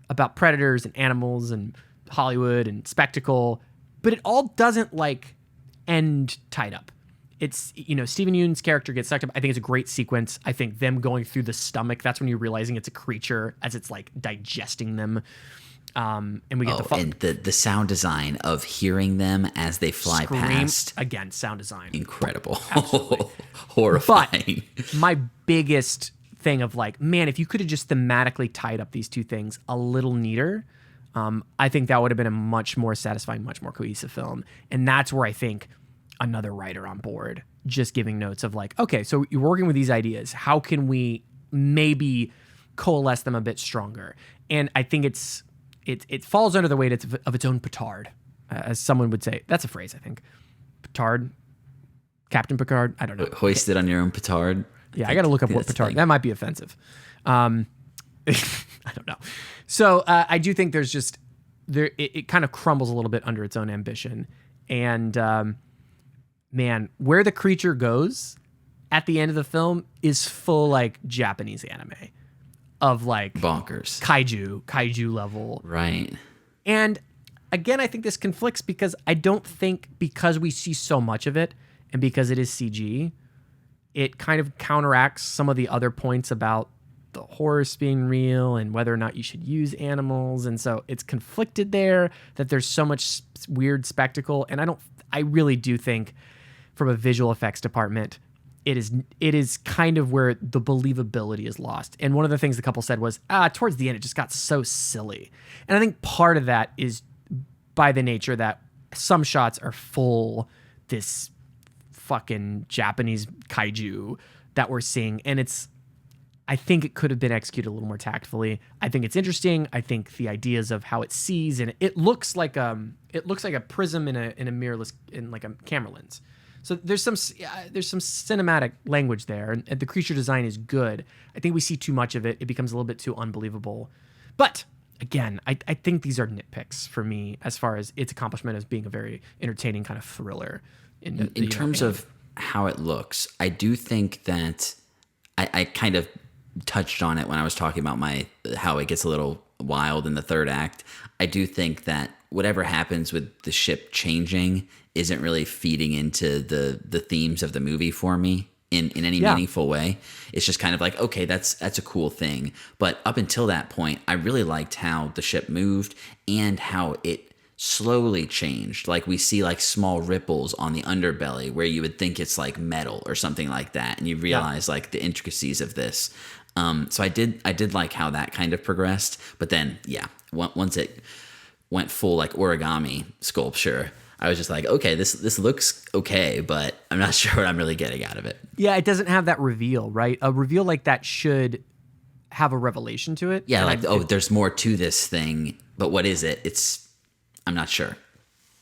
about predators and animals and Hollywood and spectacle, but it all doesn't like end tied up. It's, Steven Yeun's character gets sucked up. I think it's a great sequence. I think them going through the stomach, that's when you're realizing it's a creature as it's like digesting them. And we get and the sound design of hearing them as they fly past. Again, sound design. Incredible. Absolutely. Horrifying. But my biggest thing of like, man, if you could have just thematically tied up these two things a little neater, I think that would have been a much more satisfying, much more cohesive film. And that's where I think another writer on board, just giving notes of like, okay, so you're working with these ideas. How can we maybe coalesce them a bit stronger? And I think it falls under the weight of its own petard, as someone would say. That's a phrase, I think. Petard, Captain Picard. I don't know. Hoisted on your own petard. Yeah, I got to look up what petard. That might be offensive. I don't know. So I do think there's just there. It kind of crumbles a little bit under its own ambition, and man, where the creature goes at the end of the film is full like Japanese anime. Of like bonkers kaiju level. Right. And again, I think this conflicts because I don't think, because we see so much of it and because it is CG, it kind of counteracts some of the other points about the horse being real and whether or not you should use animals. And so it's conflicted there that there's so much weird spectacle. And I really do think from a visual effects department, it is kind of where the believability is lost. And one of the things the couple said was, towards the end, it just got so silly. And I think part of that is by the nature that some shots are full this fucking Japanese kaiju that we're seeing. And I think it could have been executed a little more tactfully. I think it's interesting. I think the ideas of how it sees, and it looks like a prism in a mirrorless, in like a camera lens. So there's some cinematic language there, and the creature design is good. I think we see too much of it. It becomes a little bit too unbelievable. But again, I think these are nitpicks for me as far as its accomplishment as being a very entertaining kind of thriller. In terms of how it looks, I do think that I kind of touched on it when I was talking about how it gets a little wild in the third act. I do think that whatever happens with the ship changing isn't really feeding into the themes of the movie for me in any meaningful way. It's just kind of like, okay, that's a cool thing. But up until that point, I really liked how the ship moved and how it slowly changed. Like we see like small ripples on the underbelly where you would think it's like metal or something like that. And you realize like the intricacies of this. So I did like how that kind of progressed. But then, once it went full like origami sculpture, I was just like, okay, this looks okay, but I'm not sure what I'm really getting out of it. Yeah, it doesn't have that reveal, right? A reveal like that should have a revelation to it. Yeah, there's more to this thing, but what is it? I'm not sure.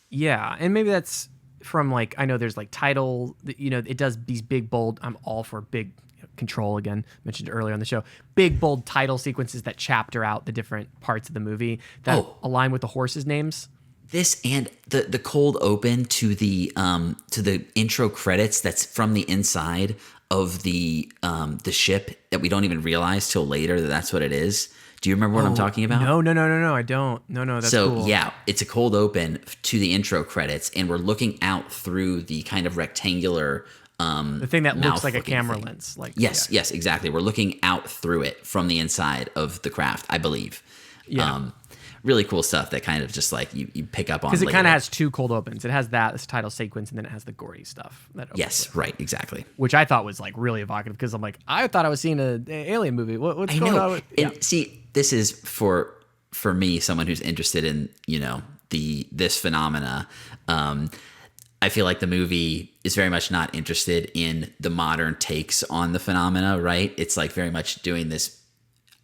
Yeah, and maybe that's from like, I know there's like title, it does these big, bold, I'm all for big Control, again, mentioned earlier on the show, big, bold title sequences that chapter out the different parts of the movie that align with the horses' names. This and the cold open to the intro credits that's from the inside of the ship that we don't even realize till later that that's what it is. Do you remember what I'm talking about? No, I don't. No, that's so cool. yeah, it's a cold open to the intro credits, and we're looking out through the kind of rectangular the thing that looks like a camera thing. lens. Like yes, exactly. We're looking out through it from the inside of the craft, I believe. Yeah. Really cool stuff that kind of just like you pick up on. Because it kind of has two cold opens. It has this title sequence, and then it has the gory stuff. Yes, right, exactly. Which I thought was like really evocative, because I'm like, I thought I was seeing an alien movie. What's going on? And see, this is for me, someone who's interested in this phenomena. I feel like the movie is very much not interested in the modern takes on the phenomena. Right? It's like very much doing this.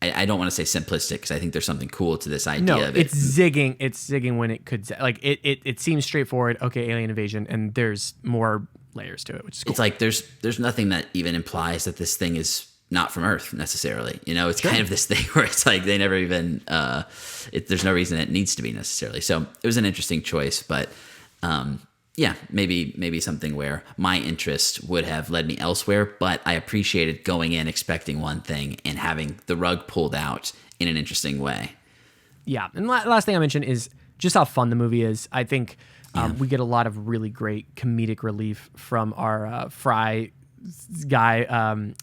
I don't want to say simplistic, because I think there's something cool to this idea. No, of it. it's zigging. It's zigging when it could. Like it seems straightforward. Okay, alien invasion, and there's more layers to it, which is cool. It's like there's nothing that even implies that this thing is not from Earth necessarily. It's kind of this thing where it's like they never even. There's no reason it needs to be necessarily. So it was an interesting choice, but. Yeah, maybe something where my interest would have led me elsewhere, but I appreciated going in expecting one thing and having the rug pulled out in an interesting way. Yeah, and last thing I mentioned is just how fun the movie is. I think we get a lot of really great comedic relief from our Fry guy,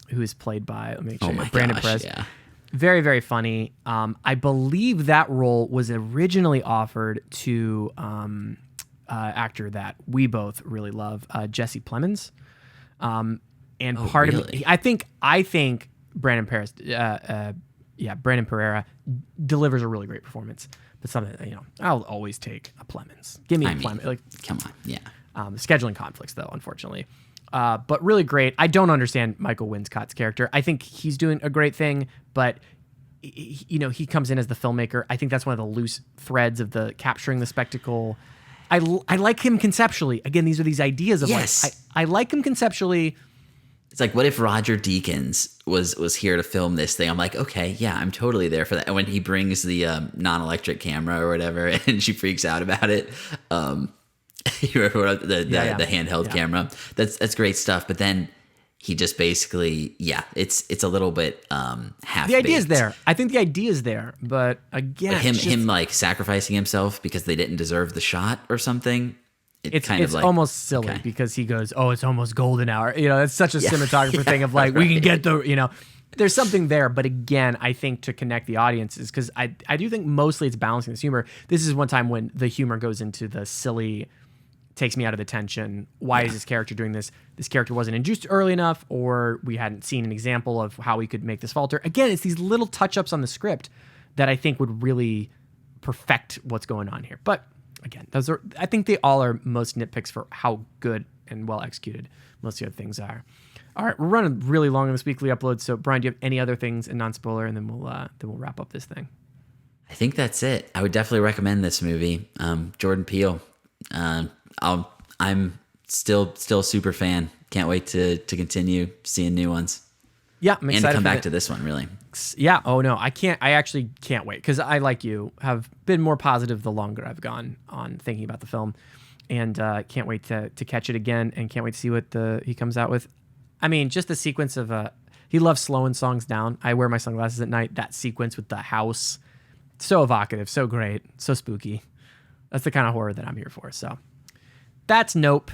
who is played by, let me make sure, Brandon Perez. Yeah. Very, very funny. I believe that role was originally offered to actor that we both really love, Jesse Plemons. And part of me, I think Brandon Perez, Brandon Pereira delivers a really great performance. But something, I'll always take a Plemons. Give me a Plemons. Like, come on, yeah. Scheduling conflicts, though, unfortunately. But really great. I don't understand Michael Winscott's character. I think he's doing a great thing, but he comes in as the filmmaker. I think that's one of the loose threads of the capturing the spectacle. I like him conceptually. Again, these are these ideas of I like him conceptually. It's like, what if Roger Deakins was here to film this thing? I'm like, okay, yeah, I'm totally there for that. And when he brings the non-electric camera or whatever, and she freaks out about it, you remember the handheld camera? That's great stuff. But then he just basically, it's a little bit half-baked. The idea is there. I think the idea is there, but again, him like sacrificing himself because they didn't deserve the shot or something. It's almost silly because he goes, "Oh, it's almost golden hour." It's such a cinematographer thing of like, we can get there's something there. But again, I think to connect the audiences, because I do think mostly it's balancing this humor. This is one time when the humor goes into the silly, takes me out of the tension. Why is this character doing this? This character wasn't induced early enough, or we hadn't seen an example of how we could make this falter. Again, it's these little touch-ups on the script that I think would really perfect what's going on here. But again, I think they all are most nitpicks for how good and well executed most of the other things are. All right, we're running really long on this weekly upload. So Brian, do you have any other things in non-spoiler, and then we'll wrap up this thing? I think that's it. I would definitely recommend this movie. Jordan Peele. I'm still a super fan. Can't wait to continue seeing new ones. Yeah, I'm excited and to come back to this one, really. Yeah. Oh no, I actually can't wait, because I, like you, have been more positive the longer I've gone on thinking about the film, and can't wait to catch it again, and can't wait to see what he comes out with. I mean, just the sequence of he loves slowing songs down. I wear my sunglasses at night. That sequence with the house, so evocative, so great, so spooky. That's the kind of horror that I'm here for. So that's Nope.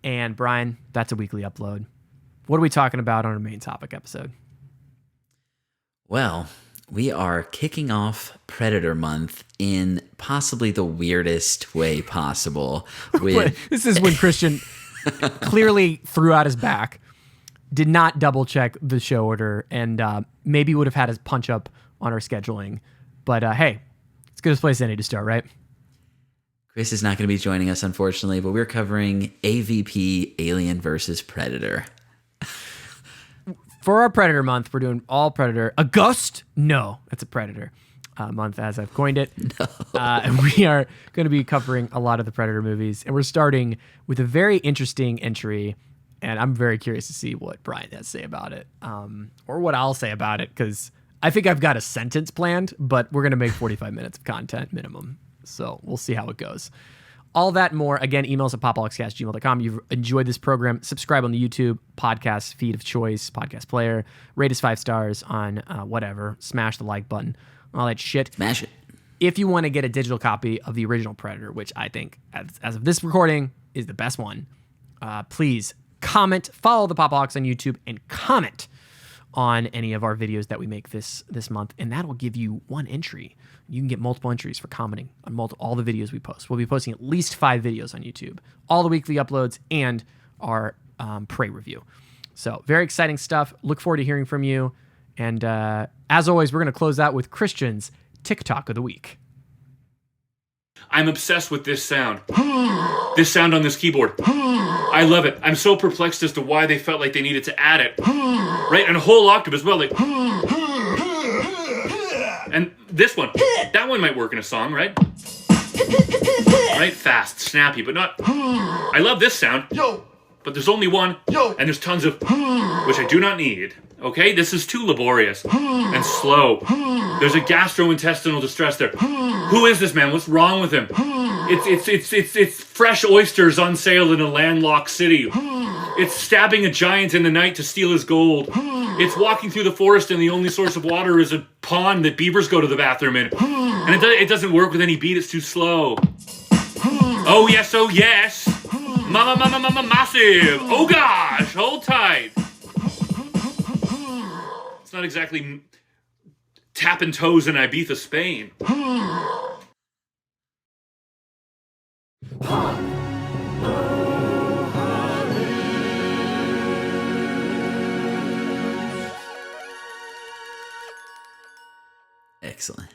And Brian, that's a weekly upload. What are we talking about on our main topic episode? Well, we are kicking off Predator Month in possibly the weirdest way possible. This is when Christian clearly threw out his back, did not double check the show order, and maybe would have had his punch up on our scheduling. But hey, it's a good place any to start, right? Chris is not going to be joining us, unfortunately, but we're covering AVP Alien vs. Predator. For our Predator month, we're doing all Predator. August? No, that's a Predator month as I've coined it. No. And we are going to be covering a lot of the Predator movies. And we're starting with a very interesting entry. And I'm very curious to see what Brian has to say about it, or what I'll say about it, because I think I've got a sentence planned, but we're going to make 45 minutes of content minimum. So we'll see how it goes. All that and more. Again, emails at popholicscast@gmail.com. You've enjoyed this program, subscribe on the YouTube podcast feed of choice, podcast player, rate us 5 stars on whatever, smash the like button, all that shit. Smash it. If you want to get a digital copy of the original Predator, which I think, as of this recording, is the best one, please comment, follow the Pop-O-Holics on YouTube, and comment on any of our videos that we make this month, and that'll give you 1 entry. You can get multiple entries for commenting on all the videos we post. We'll be posting at least 5 videos on YouTube, all the weekly uploads, and our Prey review. So very exciting stuff. Look forward to hearing from you. And as always, we're going to close out with Christian's TikTok of the week. I'm obsessed with this sound. This sound on this keyboard. I love it. I'm so perplexed as to why they felt like they needed to add it. Right? And a whole octave as well. Like, and this one. That one might work in a song, right? Right? Fast, snappy, but not... I love this sound. But there's only one. And there's tons of... which I do not need. Okay? This is too laborious. And slow. There's a gastrointestinal distress there. Who is this man? What's wrong with him? It's fresh oysters on sale in a landlocked city. It's stabbing a giant in the night to steal his gold. It's walking through the forest and the only source of water is a pond that beavers go to the bathroom in. And it doesn't work with any beat, it's too slow. Oh yes, oh yes. Mama, massive. Oh gosh, hold tight. It's not exactly tapping toes in Ibiza, Spain. Excellent.